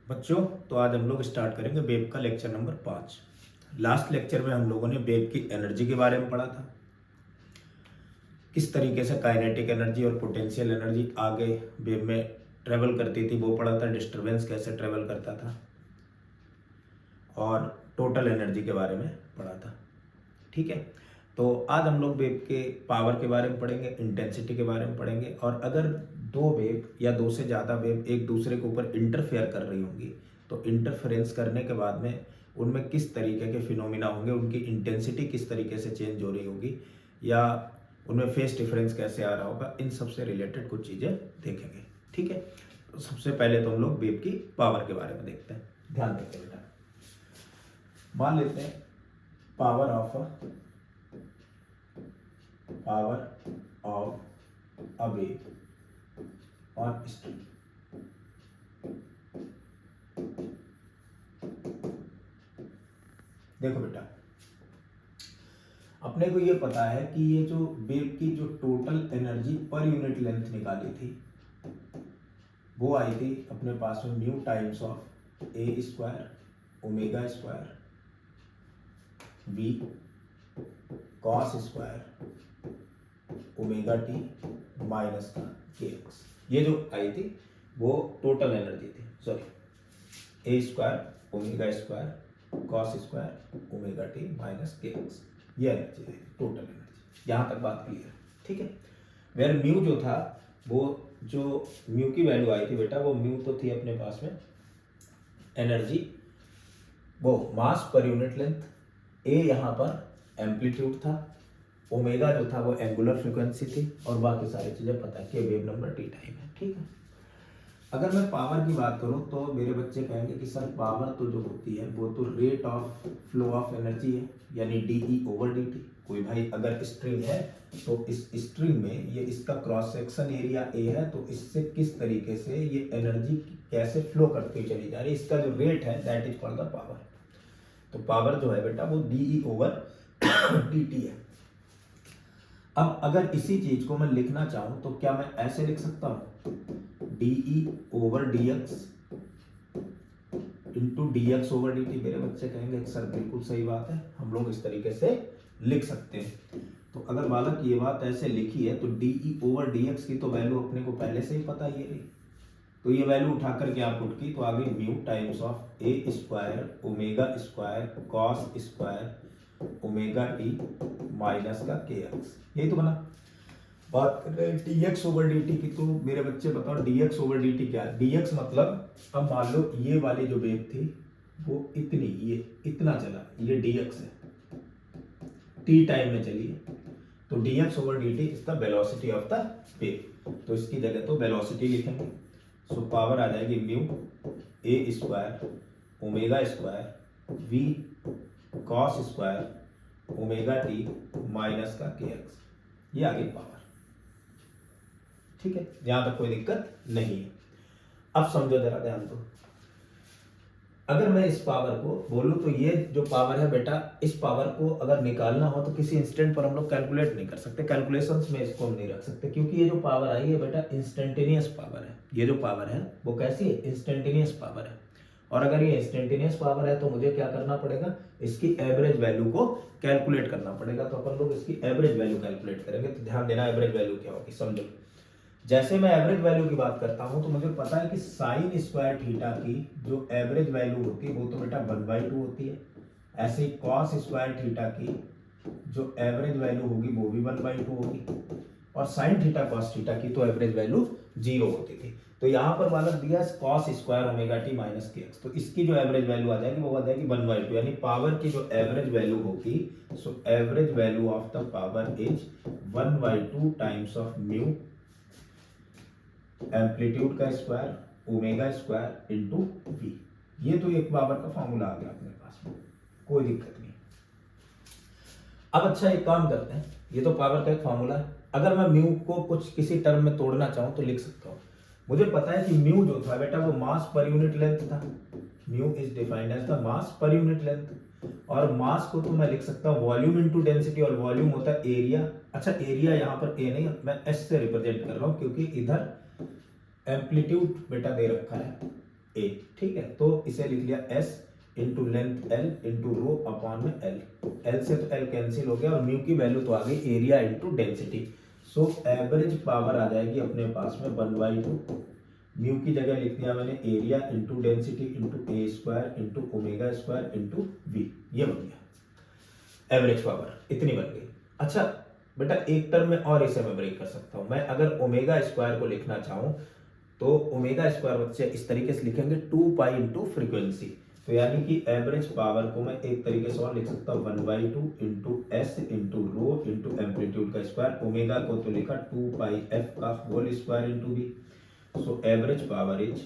बच्चों, तो आज हम लोग स्टार्ट करेंगे वेव का लेक्चर नंबर 5। लास्ट लेक्चर में हम लोगों ने वेव की एनर्जी के बारे में पढ़ा था, किस तरीके से काइनेटिक एनर्जी और पोटेंशियल एनर्जी आगे वेव में ट्रेवल करती थी वो पढ़ा था, डिस्टरबेंस कैसे ट्रेवल करता था और टोटल एनर्जी के बारे में पढ़ा था। ठीक है, तो आज हम लोग वेव के पावर के बारे में पढ़ेंगे, इंटेंसिटी के बारे में पढ़ेंगे, और अगर दो वेव या दो से ज़्यादा वेव एक दूसरे के ऊपर इंटरफेयर कर रही होंगी तो इंटरफेरेंस करने के बाद में उनमें किस तरीके के फिनोमिना होंगे, उनकी इंटेंसिटी किस तरीके से चेंज हो रही होगी या उनमें फेस डिफरेंस कैसे आ रहा होगा, इन सब से रिलेटेड कुछ चीज़ें देखेंगे। ठीक है, तो सबसे पहले तो हम लोग वेव की पावर के बारे में देखते हैं। ध्यान देते बेटा, मान लेते हैं power of a wave on string. देखो बेटा, अपने को ये पता है कि ये जो वेव की जो total energy per unit length निकाली थी वो आई थी अपने पास में mu times of A square omega square v cos square omega t minus का के एक्स। ये जो आई थी वो टोटल एनर्जी थी, sorry A square omega square cos square omega t minus k x, ये एनर्जी आई थी, टोटल एनर्जी। यहाँ तक बात क्लियर है। ठीक है, वेर म्यू जो था वो जो म्यू की वैल्यू आई थी बेटा, वो म्यू तो थी अपने पास में एनर्जी, वो मास पर यूनिट लेंथ, ए यहाँ पर एम्पलीट्यूड था, ओमेगा जो था वो एंगुलर फ्रीक्वेंसी थी, और बाकी सारी चीज़ें पता है कि वेव नंबर टी टाइम है। ठीक है, अगर मैं पावर की बात करूं तो मेरे बच्चे कहेंगे कि सर पावर तो जो होती है वो तो rate of flow of energy है, यानी D E over d T. कोई भाई अगर स्ट्रिंग है तो इस स्ट्रिंग में ये इसका क्रॉस सेक्शन एरिया ए है, तो इससे किस तरीके से ये एनर्जी कैसे फ्लो करती चली जा रही है, इसका जो रेट है that is called the power. तो पावर जो है बेटा वो D E over d T है। अब अगर इसी चीज को मैं लिखना चाहूं तो क्या मैं ऐसे लिख सकता हूं, D E over d x into D x over d T. मेरे बच्चे कहेंगे सर बिल्कुल सही बात है, हम लोग इस तरीके से लिख सकते हैं। तो अगर बालक ये बात ऐसे लिखी है तो D E over d x की तो वैल्यू अपने को पहले से ही पता ही है, तो ये वैल्यू उठा करके आप पुट की तो आगे mu times of A square omega square cos square omega t minus का के एक्स, यही तो बना। बात कर रहे हैं D x over d T की, तो मेरे बच्चे बताओ D x over d T क्या है। डी एक्स मतलब, अब मान लो ये वाली जो वेव थी वो इतनी, ये इतना चला, ये डी एक्स है, टी टाइम में चली है, तो D x over d T is the velocity of the wave. तो इसकी जगह तो वेलोसिटी लिखेंगे, सो पावर आ जाएगी mu a square omega square v cos square omega t minus का के एक्स, ये आ गई पावर। ठीक है, यहां तक कोई दिक्कत नहीं है। अब समझो जरा ध्यान दो, अगर मैं इस पावर को बोलूं तो ये जो पावर है बेटा, इस पावर को अगर निकालना हो तो किसी इंस्टेंट पर हम लोग कैलकुलेट नहीं कर सकते, कैलकुलेशंस में इसको हम नहीं रख सकते, क्योंकि ये जो पावर आई है बेटा इंस्टेंटेनियस पावर है। ये जो पावर है वो कैसी है, इंस्टेंटेनियस पावर है। और अगर ये इंस्टेंटेनियस पावर है तो मुझे क्या करना पड़ेगा, इसकी एवरेज वैल्यू को कैलकुलेट करना पड़ेगा। तो अपन लोग इसकी एवरेज वैल्यू कैलकुलेट करेंगे। तो ध्यान देना, एवरेज वैल्यू क्या होगी समझो। जैसे मैं एवरेज वैल्यू की बात करता हूं तो मुझे पता है कि साइन स्क्वायर थीटा की जो एवरेज वैल्यू होती है वो तो बेटा 1/2 होती है। ऐसे ही कॉस स्क्वायर थीटा की जो एवरेज वैल्यू होगी वो भी 1/2 होगी, और साइन थीटा कॉस थीटा की तो एवरेज वैल्यू 0 होती थी। तो यहाँ पर बालक दिया cos square omega t minus k x, तो इसकी जो एवरेज वैल्यू आ जाएगी वो आ जाएगी 1/2, यानी पावर की जो एवरेज वैल्यू होगी, so average value of the power is 1/2 times of mu amplitude का square omega square into v. ये तो एक पावर का फॉर्मूला आ गया अपने पास में, कोई दिक्कत नहीं। अब अच्छा एक काम करते हैं, ये तो पावर का एक फॉर्मूला है, अगर मैं म्यू को कुछ किसी टर्म में तोड़ना चाहूं तो लिख सकता हूं। मुझे पता है कि म्यू जो था बेटा वो मास पर यूनिट लेंथ था, mu is defined as the mass per unit length, और मास को तो मैं लिख सकता हूं वॉल्यूम इनटू डेंसिटी, और वॉल्यूम होता है एरिया। अच्छा, एरिया यहाँ पर ए नहीं, मैं एस से रिप्रेजेंट कर रहा हूं क्योंकि इधर एम्पलीट्यूड बेटा दे रखा है ए, ठीक है। तो इसे लिख लिया s into length l into rho upon में l से तो l कैंसिल हो गया और म्यू की वैल्यू तो आ गई area into density. So average power आ जाएगी अपने पास में 1/2, म्यू की जगह लिख दिया मैंने एरिया इंटू डेंसिटी इंटू ए square into omega square into v, ये बन गया एवरेज पावर, इतनी बन गई। अच्छा बेटा एक टर्म में और इसे मैं ब्रेक कर सकता हूं, मैं अगर ओमेगा स्क्वायर को लिखना चाहूं तो ओमेगा स्क्वायर बच्चे इस तरीके से लिखेंगे 2 पाई इंटू फ्रीक्वेंसी, तो यानी कि एवरेज पावर को मैं एक तरीके से और लिख सकता हूँ 1/2 into S into rho into amplitude का स्क्वायर, ओमेगा को तो लिखा 2 पाई एफ का whole square into b. So average power is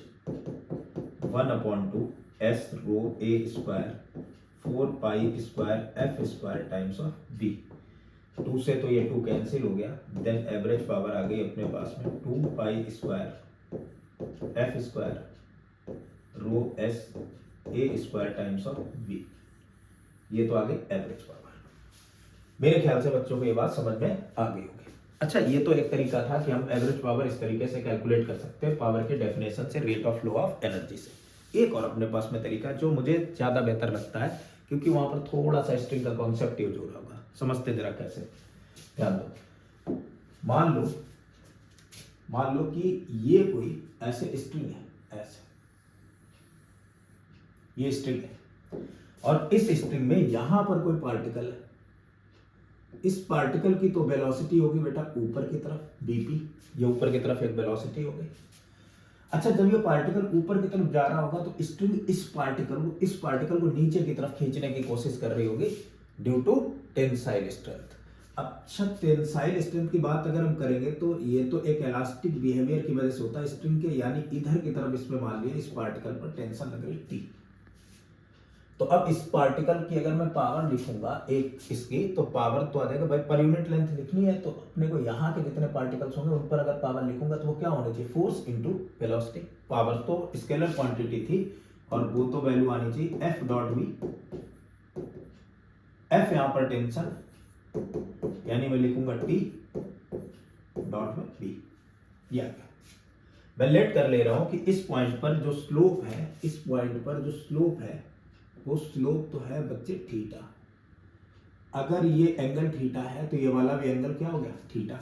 1/2 s rho a square 4 pi square f square times of b. 2 से तो ये 2 कैंसिल हो गया, देन एवरेज पावर आ गई अपने पास में 2 pi square f square rho s a square times of b, ये तो आ गई एवरेज पावर। मेरे ख्याल से बच्चों को ये बात समझ में आ गई होगी। अच्छा ये तो एक तरीका था कि हम एवरेज पावर इस तरीके से कैलकुलेट कर सकते हैं पावर के डेफिनेशन से, rate of flow of energy से। एक और अपने पास में तरीका जो मुझे ज्यादा बेहतर लगता है क्योंकि वहां पर थोड़ा सा स्ट्रिंग का कॉन्सेप्ट यूज हो रहा होगा, समझते जरा कैसे, ध्यान दो। मान लो कि ये कोई ऐसे स्ट्रिंग है, ऐसे ये स्ट्रिंग है और इस स्ट्रिंग में यहां पर कोई पार्टिकल है, इस पार्टिकल की तो वेलोसिटी होगी बेटा ऊपर की तरफ बीपी, ये ऊपर की तरफ एक वेलोसिटी हो गई। अच्छा जब ये पार्टिकल ऊपर की तरफ जा रहा होगा तो स्ट्रिंग इस पार्टिकल को नीचे की तरफ खींचने की कोशिश कर रही होगी ड्यू टू टेंसाइल स्ट्रेंथ। अच्छा टेंसाइल स्ट्रेंथ की बात अगर हम करेंगे तो ये तो एक इलास्टिक बिहेवियर की वजह से होता है स्ट्रिंग के, यानी इधर की तरफ इसमें मान लिया इस पार्टिकल पर टेंशन लग रही टी। तो अब इस पार्टिकल की अगर मैं पावर लिखूंगा एक इसकी, तो पावर तो आ जाएगा भाई, पर यूनिट लेंथ लिखनी है तो अपने को यहाँ के जितने पार्टिकल्स होंगे उन पर अगर पावर लिखूंगा तो वो क्या होना चाहिए, फोर्स इंटू वेलोसिटी। पावर तो स्केलर क्वांटिटी थी और वो तो वैल्यू आनी चाहिए एफ डॉट वी, एफ यहाँ पर टेंशन, यानी मैं लिखूंगा टी डॉट में बी। या मैं लेट कर ले रहा हूं कि इस पॉइंट पर जो स्लोप है, इस पॉइंट पर जो स्लोप है वो स्लोप तो है बच्चे थीटा। अगर ये एंगल थीटा है तो ये वाला भी एंगल क्या हो गया थीटा।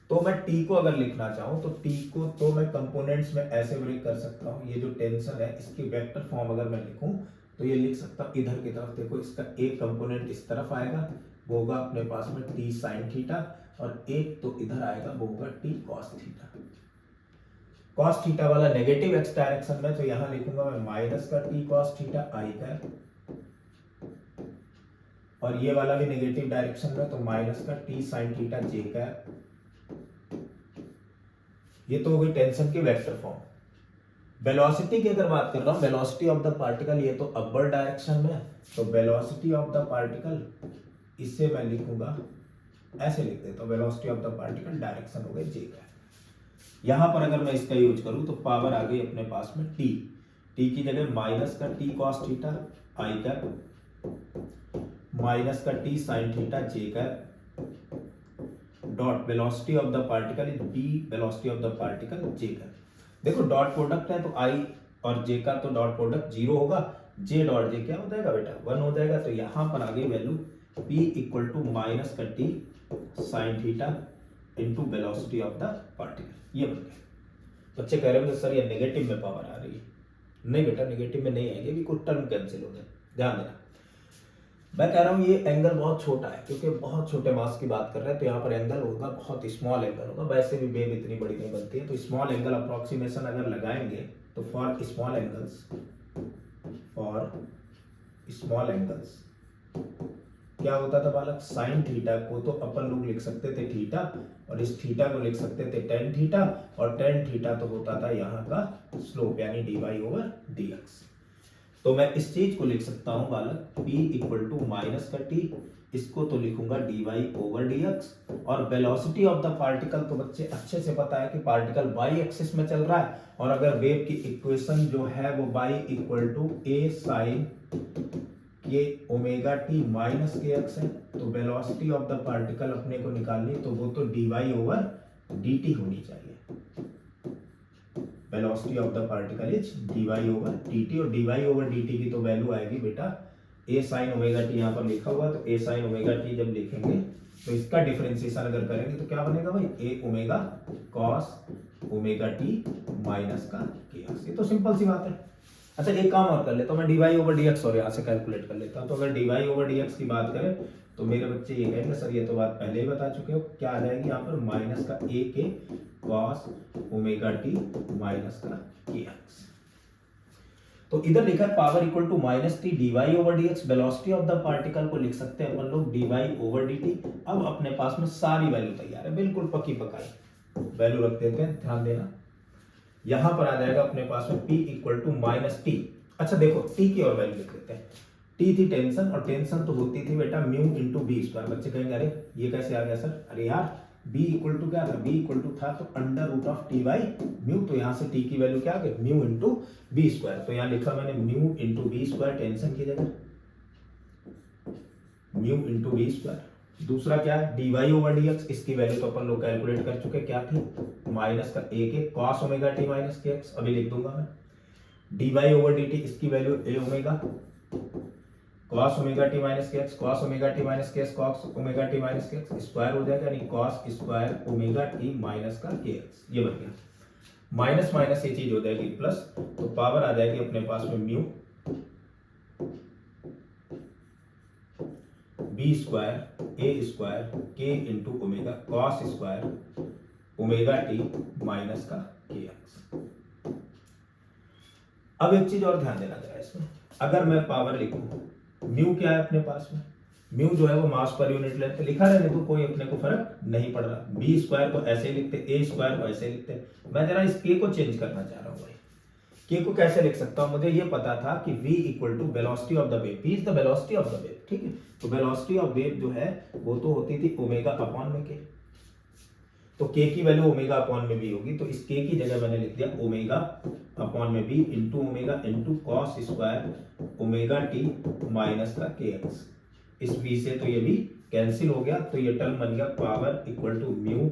तो मैं टी को अगर लिखना चाहूं तो टी को तो मैं कंपोनेंट्स में ऐसे ब्रेक कर सकता हूं, ये जो टेंशन है इसकी वेक्टर फॉर्म अगर मैं लिखूं तो ये लिख सकता हूं इधर की तरफ, देखो इसका एक कंपोनेंट इस तरफ आएगा वो होगा अपने पास में टी साइन थीटा और एक तो इधर आएगा वो होगा T cos theta. Cos theta वाला नेगेटिव एक्स डायरेक्शन में तो यहां लिखूंगा मैं माइनस का टी कॉस थीटा आई कैप, और ये वाला भी नेगेटिव डायरेक्शन में तो माइनस का टी साइन थीटा जे कैप। ये तो हो गई टेंशन की वेक्टर फॉर्म। वेलोसिटी की अगर बात कर रहा हूं, वेलोसिटी ऑफ द पार्टिकल, ये तो अपवर्ड डायरेक्शन में, तो वेलोसिटी ऑफ द पार्टिकल इससे मैं लिखूंगा ऐसे लिख देता हूं, velocity of the particle direction हो गई जे कैप। यहां पर अगर मैं इसका यूज करूं तो पावर आ गई अपने पास में टी की जगह माइनस का टी कॉस थीटा आई कैप माइनस का T sine theta J cap dot velocity of the particle is D velocity of the particle J cap. देखो डॉट प्रोडक्ट है तो आई और जे का तो डॉट प्रोडक्ट 0 होगा, जे डॉट जे क्या हो जाएगा बेटा 1 हो जाएगा। तो यहां पर आ गई value P equal to minus का T sine theta into velocity of the particle, ये बन गया। बच्चे कह रहे होंगे सर ये नेगेटिव में पावर आ रही है, नहीं बेटा नेगेटिव में नहीं आएगी, भी कुछ टर्म कैंसिल हो जाए, ध्यान देना। मैं कह रहा हूँ ये एंगल बहुत छोटा है क्योंकि बहुत छोटे मास की बात कर रहे हैं, तो यहाँ पर एंगल होगा बहुत स्मॉल एंगल होगा, वैसे भी वेव इतनी बड़ी नहीं बनती है, तो स्मॉल एंगल अप्रोक्सीमेशन अगर लगाएंगे तो फॉर स्मॉल एंगल्स क्या होता था बालक, साइन थीटा को तो अपन लोग लिख सकते थे थीटा और इस थीटा को लिख सकते थे टेन थीटा, और टेन थीटा तो होता था यहाँ का स्लोप यानी d y over d x. तो मैं इस चीज को लिख सकता हूं बालक P इक्वल टू माइनस का टी, इसको तो लिखूंगा d y over d x, और वेलोसिटी ऑफ द पार्टिकल तो बच्चे अच्छे से पता है कि पार्टिकल वाई एक्सिस में चल रहा है, और अगर वेव की इक्वेशन जो है वो y equal to a sine के omega t minus k x है, तो वेलोसिटी ऑफ द पार्टिकल अपने को निकालनी तो वो तो d y over d t होनी चाहिए। Velocity of the particle is dy over dt, और dy ओवर dt की तो वैल्यू आएगी बेटा a sin ओमेगा t, यहाँ पर लिखा हुआ, तो a sin ओमेगा t जब लिखेंगे तो इसका डिफरेंशिएशन अगर करेंगे तो क्या बनेगा भाई, a omega cos omega t minus का kx। ये तो सिंपल सी बात है। अच्छा एक काम और कर लेता हूँ मैं, dy ओवर dx और यहाँ से कैलकुलेट कर लेता हूँ। तो अगर dy ओवर dx की बात करें तो मेरे बच्चे ये कहेंगे सर ये तो बात पहले ही बता चुके हो, क्या आ जाएगी यहाँ पर माइनस का a के cos ओमेगा t माइनस का kx। तो इधर लिखा है power equal to minus t d y over d x. Velocity of the particle को लिख सकते हैं अपन लोग d y over d t. अब अपने पास में सारी वैल्यू तैयार है, बिल्कुल पक्की पकाई वैल्यू रख देते हैं, ध्यान देना। यहां पर आ जाएगा अपने पास में p equal to minus t. अच्छा देखो t की और वैल्यू लिख लेते हैं। t थी टेंशन, और टेंशन तो होती थी बेटा म्यू इंटू बी स्क्वायर। बच्चे कहेंगे अरे ये कैसे आ गया सर, अरे यार b इक्वल टू क्या था, b इक्वल टू था तो under root of t by mu, तो यहाँ से t की वैल्यू क्या आ गई, म्यू इंटू बी स्क्वायर। तो यहाँ लिखा मैंने mu into b square tension की जगह, म्यू इंटू बी स्क्वायर। दूसरा क्या है d y over d x, इसकी वैल्यू तो अपन लोग कैलकुलेट कर चुके, क्या थी माइनस का A k cos omega t minus k x, अभी लिख दूंगा मैं। D y over d t, इसकी value A omega cos omega t minus k x, cos omega t minus k x, cos omega t minus k x square हो जाएगा, यानी cos square omega t minus का k x. ये बन गया, minus minus ये चीज हो जाएगी प्लस, तो पावर आ जाएगी अपने पास में mu B square A square के into omega cos square omega t minus का के एक्स। अब एक चीज और ध्यान देना जरा इसमें, अगर मैं पावर लिखूं, म्यू क्या है अपने पास में, म्यू जो है वो मास पर यूनिट लेंथ पे लिखा रहने तो कोई अपने को फर्क नहीं पड़ रहा। बी स्क्वायर को ऐसे ही लिखते, ए स्क्वायर को ऐसे ही लिखते, मैं जरा इस के को चेंज करना चाह रहा हूँ भाई। के को कैसे लिख सकता हूँ, मुझे ये पता था कि v equal to velocity of the wave, v is the velocity of the wave, ठीक है। तो वेलोसिटी ऑफ वेव जो है वो तो होती थी ओमेगा अपॉन में के, तो k की वैल्यू ओमेगा अपॉन में भी होगी, तो इस k की जगह मैंने लिख दिया ओमेगा अपॉन में b into omega into cos square omega t minus का के एक्स। इस v से तो ये भी कैंसिल हो गया, तो ये टर्म बन गया power equal to mu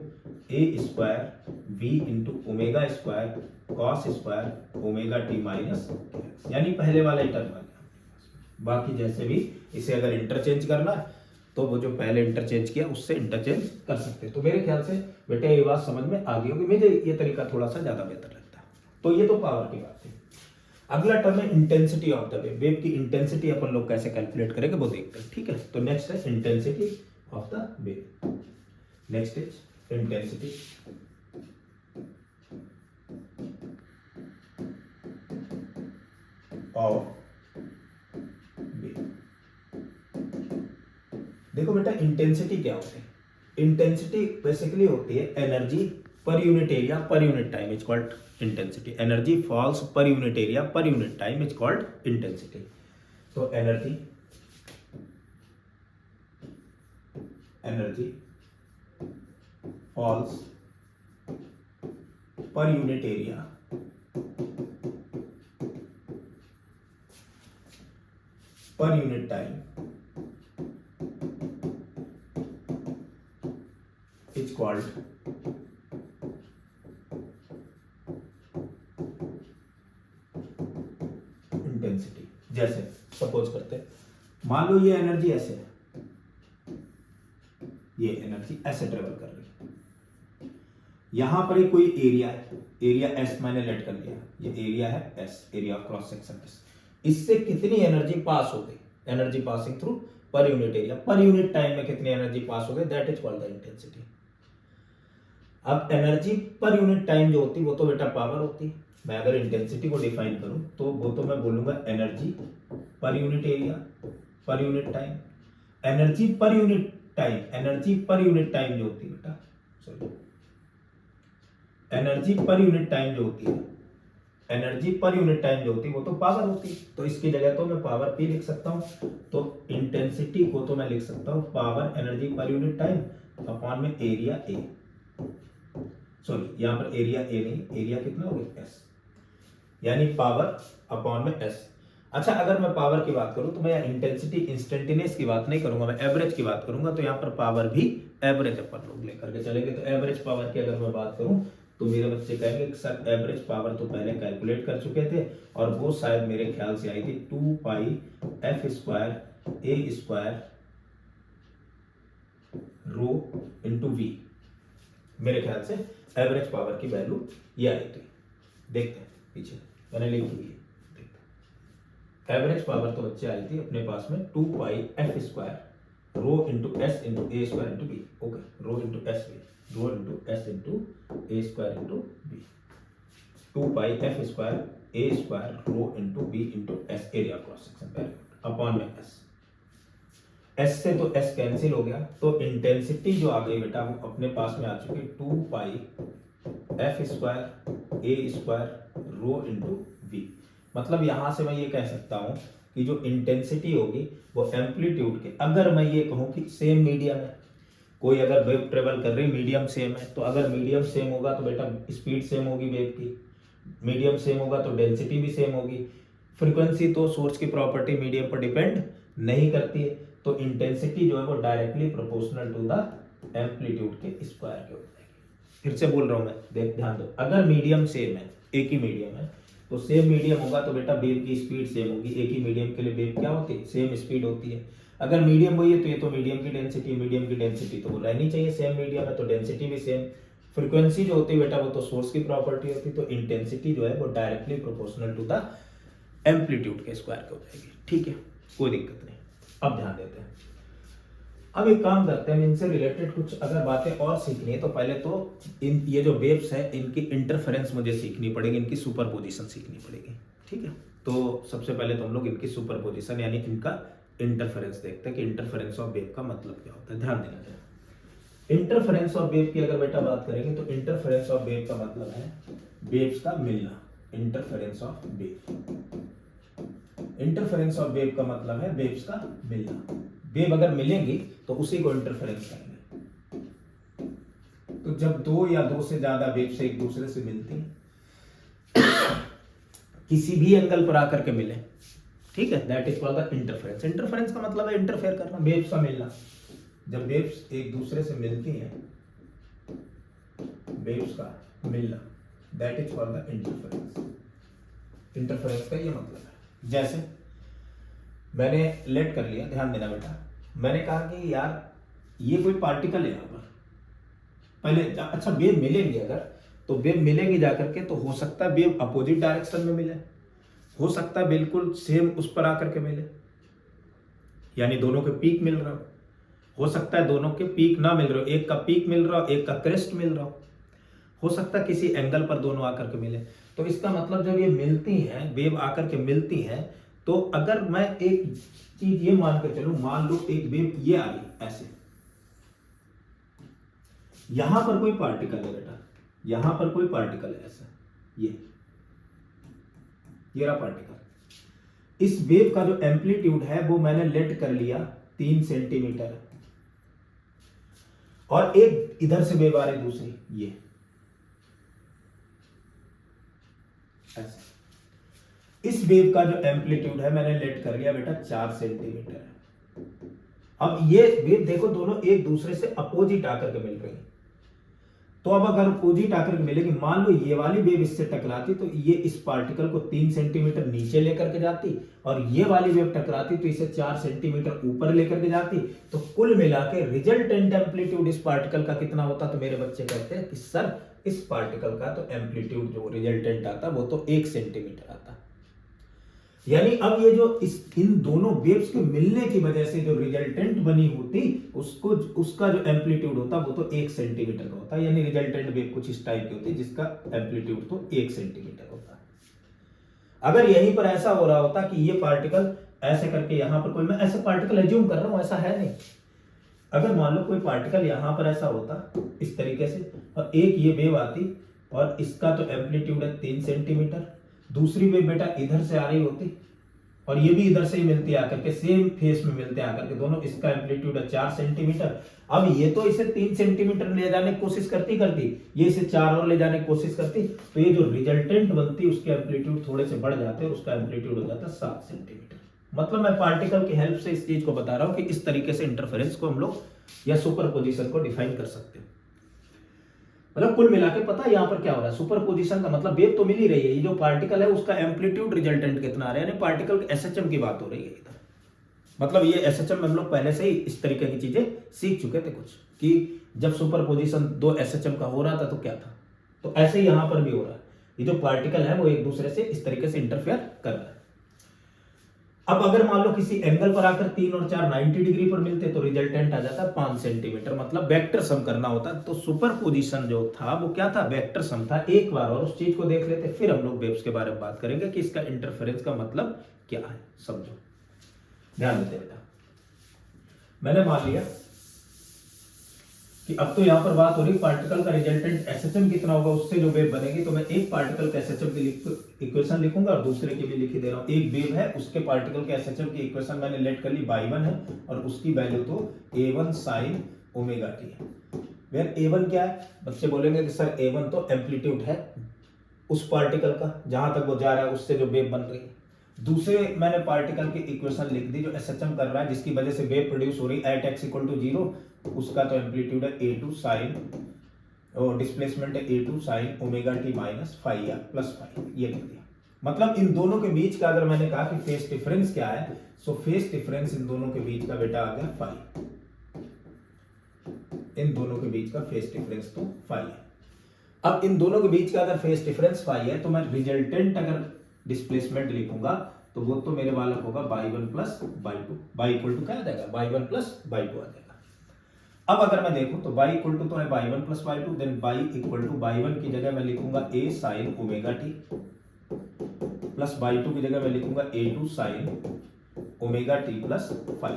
a square v into omega square cos square omega t minus k x, यानी पहले वाला ही टर्म बन गया। बाकी जैसे भी इसे अगर इंटरचेंज करना है तो वो जो पहले इंटरचेंज किया उससे इंटरचेंज कर सकते हैं। तो मेरे ख्याल से बेटे ये बात समझ में आ गई होगी, मुझे ये तरीका थोड़ा सा ज्यादा बेहतर लगता है। तो ये तो पावर की बात है। अगला टर्म है intensity of the wave. Wave की इंटेंसिटी अपन लोग कैसे कैलकुलेट करेंगे वो देखते हैं, ठीक है। तो नेक्स्ट है intensity of the wave. Next is intensity of wave. देखो बेटा इंटेंसिटी क्या होती है, इंटेंसिटी बेसिकली होती है energy per unit area per unit time is called intensity. Energy falls per unit area per unit time is called intensity. तो energy falls per unit area per unit time is called intensity. जैसे suppose करते हैं, मान लो ये energy ऐसे है, ये energy ऐसे ट्रेवल कर रही है, यहां पर कोई एरिया है, एरिया एस मैंने लेट कर लिया, ये एरिया है S, area of cross section S. इससे कितनी एनर्जी पास हो गई, एनर्जी पासिंग थ्रू पर unit area, per unit time में कितनी एनर्जी पास हो गई, that is called the intensity. अब एनर्जी पर यूनिट टाइम जो होती है वो तो बेटा पावर होती है। मैं अगर इंटेंसिटी को डिफाइन करूं तो वो तो मैं बोलूंगा energy per unit area per unit time. Energy per unit time, energy per unit time जो होती है बेटा, sorry, energy per unit time जो होती है, एनर्जी पर यूनिट टाइम जो होती है वो तो पावर होती है। तो इसकी जगह तो मैं पावर पी लिख सकता हूं, तो इंटेंसिटी को तो मैं लिख सकता हूं power energy per unit time upon में एरिया ए, सॉरी यहां पर एरिया ए नहीं, एरिया कितना हो गया एस, यानी पावर अपॉन में एस। अच्छा अगर मैं पावर की बात करूं तो मैं इंटेंसिटी इंस्टेंटेनियस की बात नहीं करूंगा, मैं एवरेज की बात करूंगा। तो यहां पर पावर भी एवरेज अपन लोग लेकर के चलेंगे। तो एवरेज पावर की अगर मैं बात करूं तो मेरे बच्चे कहेंगे कि सर एवरेज पावर तो पहले कैलकुलेट कर चुके थे और वो शायद मेरे ख्याल से आई थी 2 pi F square A square rho into v. मेरे ख्याल से एवरेज पावर की वैल्यू ये आई थी। देखते हैं पीछे मैंने लिखी हुई है। एवरेज पावर तो बच्चे आई थी अपने पास में 2 pi F square rho into S into A square into B. Okay, rho into S B, rho into S into A square into B. 2 pi F square A square rho into B into S area cross section upon में S. S से तो S cancel हो गया, तो intensity जो आ गई बेटा वो अपने पास में आ चुकी 2 pi F square A square rho into B. मतलब यहां से मैं ये कह सकता हूं कि जो इंटेंसिटी होगी वो एम्पलीट्यूड के, अगर मैं ये कहूं कि सेम मीडियम है, कोई अगर वेव ट्रेवल कर रही मीडियम सेम है, तो अगर मीडियम सेम होगा तो बेटा स्पीड सेम होगी वेव की, मीडियम सेम होगा तो डेंसिटी भी सेम होगी। फ्रीक्वेंसी तो सोर्स की प्रॉपर्टी मीडियम पर डिपेंड नहीं करती है, तो इंटेंसिटी जो है वो directly proportional to the amplitude के स्क्वायर के हो जाएगी। फिर से बोल रहा हूं मैं, देख ध्यान दो, अगर मीडियम सेम है, एक ही मीडियम है, तो सेम मीडियम होगा तो बेटा वेव की स्पीड सेम होगी। एक ही मीडियम के लिए वेव क्या होती है, सेम स्पीड होती है। अगर मीडियम वही है तो ये तो मीडियम की डेंसिटी, मीडियम की डेंसिटी तो वो रहनी चाहिए, सेम मीडियम है तो डेंसिटी भी सेम। फ्रीक्वेंसी जो होती है बेटा वो तो सोर्स की प्रॉपर्टी होती है, तो इंटेंसिटी जो है वो directly proportional to the amplitude के स्क्वायर के हो जाएगी। ठीक है, कोई दिक्कत नहीं। अब ध्यान देते हैं, अब एक काम करते हैं, इनसे रिलेटेड कुछ अगर बातें और सीखनी है तो पहले तो ये जो वेव्स है इनकी इंटरफेरेंस मुझे सीखनी पड़ेगी, इनकी सुपरपोजिशन सीखनी पड़ेगी। ठीक है, तो सबसे पहले तो हम लोग इनकी सुपरपोजिशन यानी इनका इंटरफेरेंस देखते हैं कि इंटरफेरेंस ऑफ वेव का मतलब क्या होता है। ध्यान देना चाहिए। इंटरफेरेंस ऑफ वेव की अगर बेटा बात करेंगे तो इंटरफेरेंस ऑफ वेव का मतलब है वेव्स का मिलना। Interference of wave, interference of wave का मतलब है वेव्स का मिलना। वेव अगर मिलेंगी तो उसी को इंटरफेरेंस कहेंगे। तो जब दो या दो से ज्यादा वेव्स एक दूसरे से मिलती हैं किसी भी एंगल पर आकर के मिले, ठीक है, that is called the interference. Interference का मतलब है इंटरफेयर करना, वेव्स का मिलना। जब वेव्स एक दूसरे से मिलती हैं, वेव्स का मिलना, that is called the interference. Interference का ये मतलब है, जैसे मैंने लेट कर लिया, ध्यान देना बेटा, मैंने कहा कि यार ये कोई पार्टिकल है यहाँ पर, पहले अच्छा वेव मिलेंगे अगर, तो वेव मिलेंगे जाकर के, तो हो सकता है वेव अपोजिट डायरेक्शन में मिले, हो सकता है बिल्कुल सेम उस पर आकर के मिले, यानी दोनों के पीक मिल रहा हो सकता है दोनों के पीक ना मिल रहे हो, एक का पीक मिल रहा हो, एक का क्रेस्ट मिल रहा हो सकता है किसी एंगल पर दोनों आकर के मिले। तो इसका मतलब जब ये मिलती हैं, वेव आकर के मिलती हैं, तो अगर मैं एक चीज ये मान के चलूं, मान लो एक वेव ये आ गई ऐसे, यहां पर कोई पार्टिकल है बेटा, यहां पर कोई पार्टिकल है ऐसा, ये रहा पार्टिकल। इस वेव का जो एम्पलीट्यूड है वो मैंने लेट कर लिया 3 सेंटीमीटर, और एक इधर से वेव आ रही दूसरी, ये ऐसे। इस वेव का जो एम्पलीट्यूड है मैंने लेट कर लिया बेटा 4 सेंटीमीटर। अब ये वेव देखो दोनों एक दूसरे से अपोजिट आकर के मिल रही है, तो अब अगर अपोजिट आकर के मिलेगी, मान लो ये वाली वेव इससे टकराती तो ये इस पार्टिकल को 3 सेंटीमीटर नीचे लेकर के जाती, और ये वाली वेव टकराती तो इसे 4 सेंटीमीटर ऊपर लेकर के जाती, तो कुल मिला के रिजल्टेंट एम्पलीट्यूड इस पार्टिकल का कितना होता। तो मेरे बच्चे कहते हैं कि सर इस पार्टिकल का तो एम्पलीट्यूड जो रिजल्टेंट आता वो तो 1 सेंटीमीटर आता। यानी अब ये जो इन दोनों वेव्स के मिलने की वजह से जो रिजल्टेंट बनी होती उसका जो एम्पलीट्यूड होता वो तो 1 सेंटीमीटर का होता, यानी रिजल्टेंट वेव कुछ इस टाइप की होती जिसका एम्पलीट्यूड तो 1 सेंटीमीटर होता। अगर यहीं पर ऐसा हो रहा होता कि ये पार्टिकल ऐसे करके यहां पर कोई, मैं ऐसे पार्टिकल एज्यूम कर रहा हूं, ऐसा है नहीं, अगर मान लो कोई पार्टिकल यहां पर ऐसा होता इस तरीके से, और एक ये वेव आती और इसका तो एम्पलीट्यूड है 3 सेंटीमीटर, दूसरी वेव बेटा इधर से आ रही होती और ये भी इधर से ही मिलती है आकर के, सेम फेस में मिलते हैं आकर के दोनों, इसका एम्पलीट्यूड है 4 सेंटीमीटर। अब ये तो इसे 3 सेंटीमीटर ले जाने की कोशिश करती ये इसे 4 और ले जाने की कोशिश करती, तो ये जो रिजल्टेंट बनती उसके एम्पलीट्यूड थोड़े से बढ़ जाते और उसका एम्पलीट्यूड हो जाता 7 सेंटीमीटर। मतलब मैं पार्टिकल की हेल्प से इस चीज को बता रहा हूं कि इस तरीके से इंटरफेरेंस को हम लोग या सुपरपोजिशन को डिफाइन कर सकते हैं। मतलब कुल मिला के पता है यहाँ पर क्या हो रहा है, सुपरपोजिशन का मतलब वेव तो मिल ही रही है, ये जो पार्टिकल है उसका एम्पलीट्यूड रिजल्टेंट कितना आ रहा है, यानी पार्टिकल के एसएचएम की बात हो रही है इधर। मतलब ये एसएचएम हम लोग पहले से ही इस तरीके की चीजें सीख चुके थे कुछ, कि जब सुपरपोजिशन दो एसएचएम का हो रहा था तो क्या था, तो ऐसे ही यहां पर भी हो रहा है, ये जो पार्टिकल है वो एक दूसरे से इस तरीके से इंटरफेयर कर रहा है। अब अगर मान लो किसी एंगल पर आकर 3 और 4 90 डिग्री पर मिलते तो रिजल्टेंट आ जाता 5 सेंटीमीटर, मतलब वेक्टर सम करना होता। तो सुपरपोजिशन जो था वो क्या था, वेक्टर सम था। एक बार और उस चीज को देख लेते, फिर हम लोग वेव्स के बारे में बात करेंगे कि इसका इंटरफेरेंस का मतलब क्या है, समझो, ध्यान देते बेटा। मैंने मान लिया कि अब तो यहां पर बात हो रही पार्टिकल का रिजल्टेंट एसएचएम कितना होगा, उससे जो वेव बनेगी, तो मैं एक पार्टिकल का एसएचएम की इक्वेशन लिखूंगा और दूसरे की भी लिख ही दे रहा हूं। एक वेव है, उसके पार्टिकल के एसएचएम की इक्वेशन मैंने लेट कर ली, y1 है और उसकी वैल्यू तो a1 sin ओमेगा टी है। वेर a1 क्या है, बच्चे बोलेंगे कि सर a1 तो एम्पलीट्यूड है उस पार्टिकल का, जहां तक वो जा रहा है उससे जो वेव बन रही है। दूसरे मैंने पार्टिकल की इक्वेशन लिख दी जो एसएचएम कर रहा है, जिसकी वजह से वेव प्रोड्यूस हो रही है एट x इक्वल टू 0, उसका तो एम्पलीट्यूड है a2 sin और डिस्प्लेसमेंट है a2 sin omega t minus phi या प्लस फाई, ये लिख दिया। मतलब इन दोनों के बीच का अगर मैंने कहा कि फेस डिफरेंस क्या है, सो फेस डिफरेंस इन दोनों के बीच का बेटा आ गया फाई, इन दोनों के बीच का फेस डिफरेंस तो फाई है। अब इन दोनों के बीच का अगर फेस डिफरेंस फाई है तो मैं रिजल्टेंट अगर डिस्प्लेसमेंट लिखूंगा तो वो तो मेरे वाला होगा y1 plus y2, y equal to क्या आ जाएगा, y1 प्लस y2 आ जाएगा। अब अगर मैं देखूं तो y इक्वल टू तो है y1 plus y2, then y equal to y1 की जगह मैं लिखूंगा a sin omega t plus y2 की जगह मैं लिखूंगा a2 sin omega t plus phi.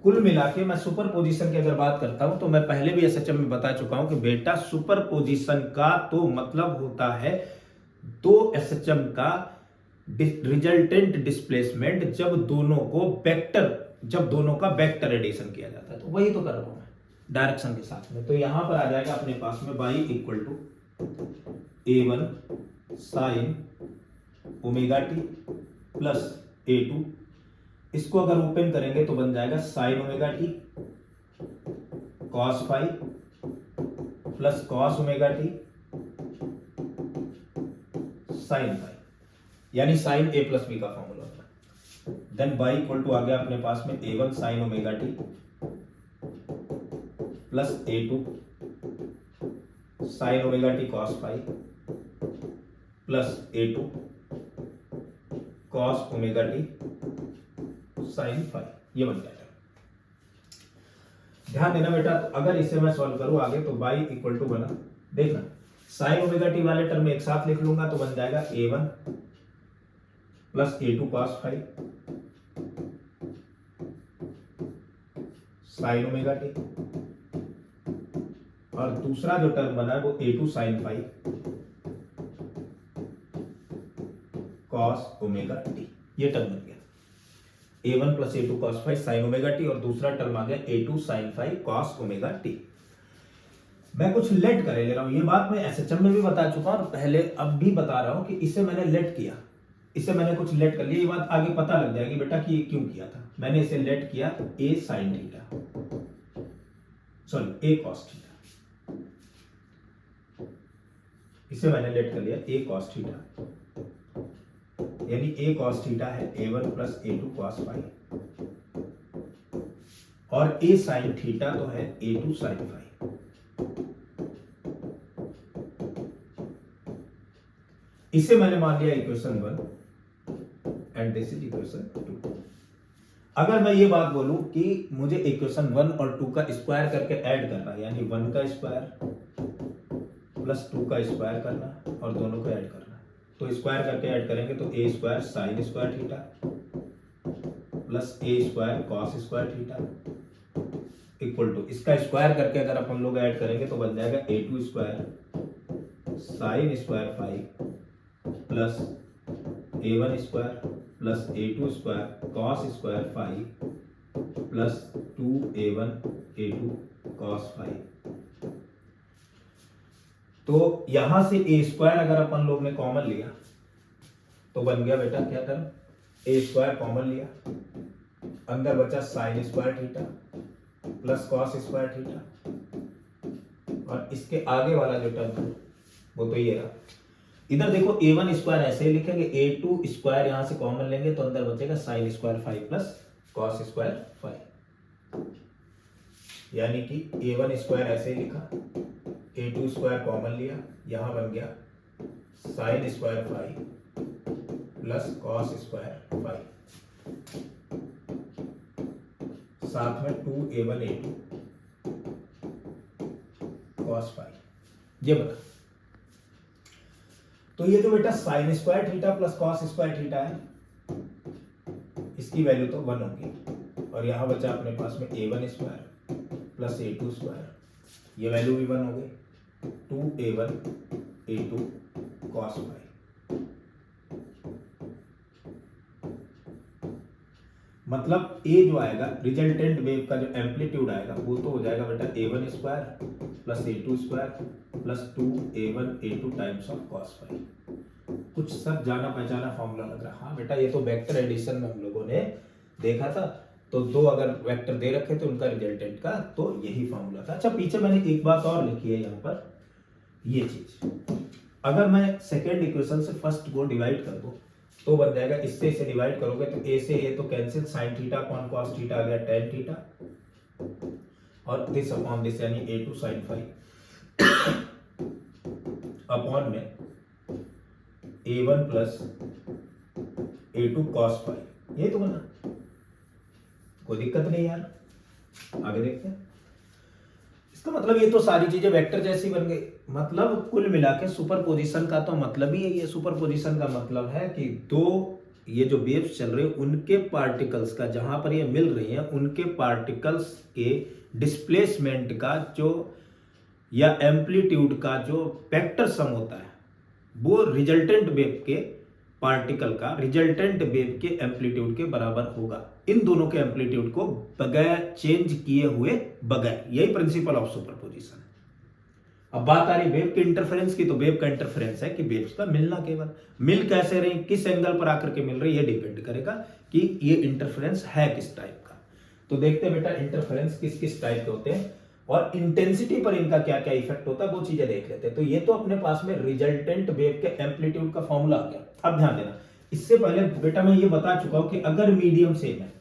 कुल मिला के मैं सुपरपोजिशन की अगर बात करता हूं तो मैं पहले भी एसएचएम में बता चुका हूं कि बेटा सुपरपोजिशन का तो मतलब होता है दो एसएचएम का रिजल्टेंट डिस्प्लेसमेंट जब दोनों का वेक्टर एडिशन किया जाता है, तो वही तो कर रहा हूं मैं डायरेक्शन के साथ में। तो यहां पर आ जाएगा अपने पास में y equal to a1 sin omega t plus a2, इसको अगर ओपन करेंगे तो बन जाएगा sin omega t cos phi plus cos omega t sin phi, यानी sin a प्लस बी का फॉर्मूला होता है। देन y इक्वल टू आ गया अपने पास में a1 sin omega t plus a2 sin omega t cos phi plus a2 cos omega t sin phi, ये बन जाएगा। ध्यान देना बेटा, तो अगर इसे मैं सॉल्व करूं आगे तो y इक्वल टू बना, देखना sin ओमेगा टी वाले टर्म एक साथ लिख लूंगा तो बन जाएगा a1 plus a2 cos phi sin omega t, और दूसरा जो टर्म बना है वो a2 sin phi cos omega t, ये टर्म बन गया a1 plus a2 cos phi sin omega t, और दूसरा टर्म आ गया a2 sin phi cos omega t. मैं कुछ लेट करे ले रहा हूं, ये बात मैं एसएचएम में भी बता चुका हूं और पहले अब भी बता रहा हूं कि इसे मैंने लेट किया, इसे मैंने कुछ लेट कर लिया, ये बात आगे पता लग जाएगी बेटा कि ये क्यों किया था। मैंने इसे लेट किया a sin theta, sorry a cos theta, इसे मैंने लेट कर लिया a cos थीटा, यानी a cos थीटा है a1 plus a2 cos phi, और a sin थीटा तो है a2 sin फाई। इसे मैंने मान लिया equation 1 and this is equation 2। अगर मैं ये बात बोलूं कि मुझे इक्वेशन 1 और 2 का स्क्वायर करके ऐड करना है, यानी 1 का स्क्वायर प्लस 2 का स्क्वायर करना और दोनों को ऐड करना, तो स्क्वायर करके ऐड करेंगे तो a square sine square theta plus a square cos square theta equal to, इसका स्क्वायर करके अगर अपन लोग ऐड करेंगे तो बन जाएगा a2 square sine square phi plus a1 square plus a2 square cos square phi plus 2a1 a2 cos phi. तो यहां से a स्क्वायर अगर अपन लोग ने कॉमन लिया तो बन गया बेटा क्या टर्म, a स्क्वायर कॉमन लिया, अंदर बचा sign square theta plus cos square theta और इसके आगे वाला जो टर्म है वो तो ये रहा। इधर देखो a1 स्क्वायर ऐसे ही लिखेंगे, a2 स्क्वायर यहां से कॉमन लेंगे तो अंदर बचेगा sine square 5 plus cos square 5, यानी कि a1 स्क्वायर ऐसे ही लिखा, a2 स्क्वायर कॉमन लिया, यहां बन गया sine square 5 plus cos square 5, साथ में 2a1 a2 कॉस 5। ये बता, तो ये जो बेटा sign square theta plus cos square theta है, इसकी वैल्यू तो 1 होगी, और यहां बचा अपने पास में a1 square plus a2 square, ये वैल्यू भी 1 हो गई, 2a1 a2 कॉस 5। मतलब a जो आएगा रिजल्टेंट वेव का जो एम्पलीट्यूड आएगा वो तो हो जाएगा बेटा a1 square plus a2 square plus 2a1 a2 times of cos 5। कुछ सब जाना पहचाना फॉर्मूला लग रहा है। हाँ बेटा, ये तो वेक्टर एडिशन में हम लोगों ने देखा था, तो दो अगर वेक्टर दे रखे थे उनका रिजल्टेंट का तो यही फॉर्मूला था। अच्छा, पीछे मैंने एक बात और लिखी है यहाँ पर, ये चीज अगर मैं सेकेंड इक्वेशन से फर्स्ट को डिवाइड कर दूं तो बन जाएगा, इससे इसे डिवाइड करोगे तो a से a तो cancel, sine theta upon cos theta आ गया tan थीटा, और दिस अपॉन दिस यानी a2 sin 5 अपॉन में a1 प्लस a2 cos 5। ये तो बना, कोई दिक्कत नहीं यार। आगे देखते हैं। इसका मतलब ये तो सारी चीजें वेक्टर जैसी बन गई। मतलब कुल मिला के सुपरपोजिशन का तो मतलब ही है, सुपरपोजिशन का मतलब है कि दो ये जो वेव्स चल रहे हैं उनके पार्टिकल्स का, जहां पर ये मिल रही हैं उनके पार्टिकल्स के डिस्प्लेसमेंट का जो या एम्पलीट्यूड का जो वेक्टर सम होता है वो रिजल्टेंट वेव के पार्टिकल का रिजल्टेंट वेव के एम्पलीट्यूड के बराबर होगा, इन दोनों के एम्पलीट्यूड को बगैर चेंज किए हुए बगैर। यही प्रिंसिपल ऑफ सुपरपोजिशन है। अब बात आ रही वेव के इंटरफेरेंस की, तो वेव का इंटरफेरेंस है कि वेव्स का मिलना, केवल मिल कैसे रही, किस एंगल पर आकर के मिल रही, ये डिपेंड करेगा कि ये इंटरफेरेंस है किस टाइप का। तो देखते हैं बेटा इंटरफेरेंस किस किस टाइप के होते हैं और इंटेंसिटी पर इनका क्या क्या इफेक्ट होता है, वो चीजें देख लेते हैं। तो ये तो अपने पास में रिजल्टेंट वेव के एम्पलीट्यूड का फॉर्मूला आ गया। अब ध्यान देना, इससे पहले बेटा मैं ये बता चुका हूं कि अगर मीडियम सेम है,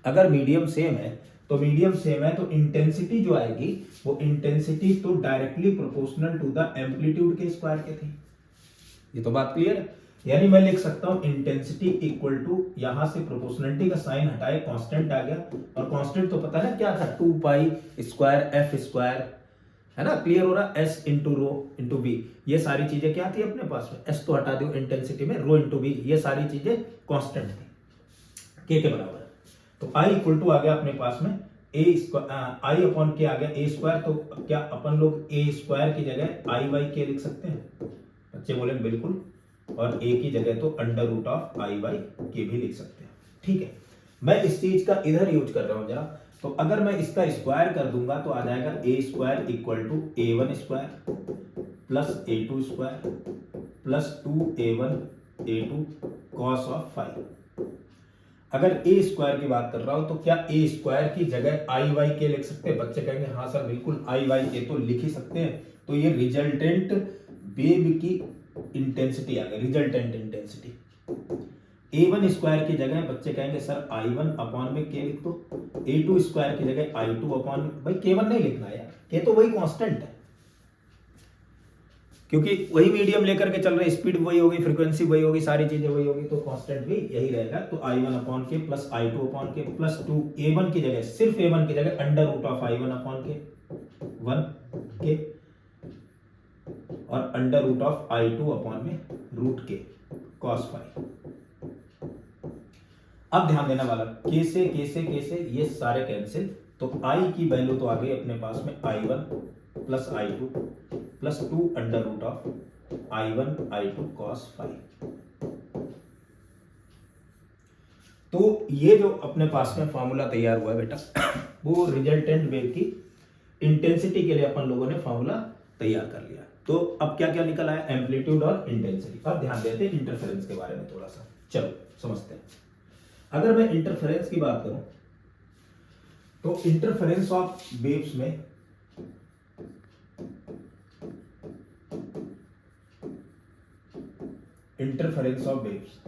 अगर मीडियम सेम है तो मीडियम सेम है तो इंटेंसिटी जो आएगी वो इंटेंसिटी तो directly proportional to the amplitude के स्क्वायर के थी। ये तो बात क्लियर है। यानी मैं लिख सकता हूं इंटेंसिटी इक्वल टू, यहां से प्रोपोर्शनलिटी का साइन हटाए कांस्टेंट आ गया, और कांस्टेंट तो पता है क्या था, 2 पाई स्क्वायर एफ स्क्वायर, है ना, क्लियर हो रहा, s into rho into b, ये सारी चीजें क्या थी अपने पास में, एस तो हटा दो इंटेंसिटी में, रो इंटू बी, ये सारी चीजें कांस्टेंट थी के बराबर। तो आई इक्वल टू आ गया अपने पास में ए स्क्वायर, आई अपॉन के आ गया ए स्क्वायर, तो क्या अपन लोग ए स्क्वायर की जगह आई वाई के लिख सकते हैं? बच्चे बोले बिल्कुल, और ए की जगह तो under root of I y के भी लिख सकते हैं। ठीक है, मैं इस चीज का इधर यूज कर रहा हूं जरा। तो अगर मैं इसका स्क्वायर कर दूंगा तो आ जाएगा A square equal to a1 square plus a2 square plus 2a1 a2 cos of 5। अगर ए स्क्वायर की बात कर रहा हूं तो क्या ए स्क्वायर की जगह आई वाई के लिख सकते हैं? बच्चे कहेंगे हाँ सर बिल्कुल, आई वाई के तो लिख ही सकते हैं। तो ये रिजल्टेंट वेव की इंटेंसिटी आ गई, रिजल्टेंट इंटेंसिटी। a1 स्क्वायर की जगह बच्चे कहेंगे सर i1 अपॉन में के लिख दो, a2 स्क्वायर की जगह i2 अपॉन में, भाई k1 नहीं लिखना यार, के तो वही कांस्टेंट है क्योंकि वही मीडियम लेकर के चल रहे, स्पीड वही होगी, फ्रीक्वेंसी वही होगी, सारी चीजें वही होगी, तो कांस्टेंट भी यही रहेगा। तो i1 अपॉन के प्लस i2 अपॉन के प्लस 2, a1 की जगह सिर्फ a1 की जगह under root of i1 upon के 1 के और under root of i2 upon में रूट के cos 5। अब ध्यान देना वाला, के से ये सारे कैंसिल, तो i की वैल्यू तो आ गई अपने पास में i1 plus i2 plus 2 under root of i1 i2 cos 5। तो ये जो अपने पास में फॉर्मूला तैयार हुआ है बेटा, वो रिजल्टेंट वेव की इंटेंसिटी के लिए अपन लोगों ने फॉर्मूला तैयार कर लिया। तो अब क्या क्या निकल आया, एम्पलीट्यूड और इंटेंसिटी। अब ध्यान देते हैं इंटरफेरेंस के बारे में थोड़ा सा, चलो समझते हैं। अगर मैं इंटरफेरेंस की बात करूं तो इंटरफेरेंस ऑफ वेव्स में इंटरफेरेंस ऑफ वेव्स।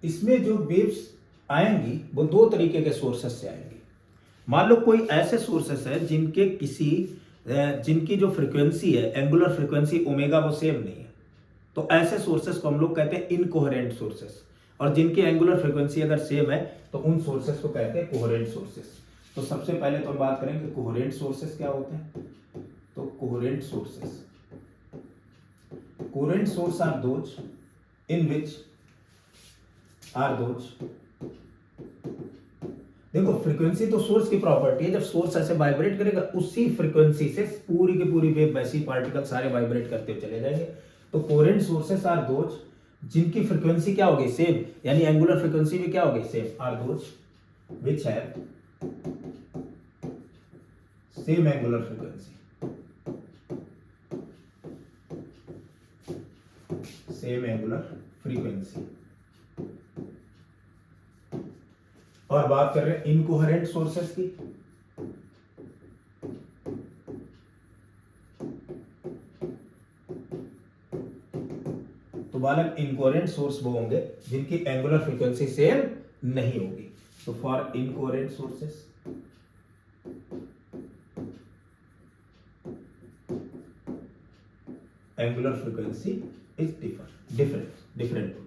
इसमें जो वेव्स आएंगी वो दो तरीके के सोर्सेस से आएंगी। मान लो कोई ऐसे सोर्सेस है जिनकी जो फ्रीक्वेंसी है, एंगुलर फ्रीक्वेंसी ओमेगा, वो सेम नहीं है, तो ऐसे सोर्सेस को हम लोग कहते हैं इनकोहेरेंट सोर्सेस। और जिनकी एंगुलर फ्रीक्वेंसी अगर सेम है तो उन सोर्सेस को कहते हैं कोहेरेंट सोर्सेस। तो सबसे पहले तो हम बात करेंगे कोहेरेंट सोर्सेस क्या होते हैं। तो coherent source are those in which देखो, फ्रीक्वेंसी तो सोर्स की प्रॉपर्टी है। जब सोर्स ऐसे वाइब्रेट करेगा उसी फ्रीक्वेंसी से पूरी की पूरी वेव, वैसी पार्टिकल सारे वाइब्रेट करते हुए चले जाएंगे। तो कोहेरेंट सोर्सेस आर दोज जिनकी फ्रीक्वेंसी क्या होगी, सेम, यानी एंगुलर फ्रीक्वेंसी भी क्या होगी, same. Are those which have same angular frequency, same angular frequency. और बात कर रहे हैं इनकोहेरेंट सोर्सेस की। तो बालक, इनकोहेरेंट सोर्स वो होंगे जिनकी एंगुलर फ्रीक्वेंसी सेम नहीं होगी। तो for incoherent sources angular frequency is different होगी।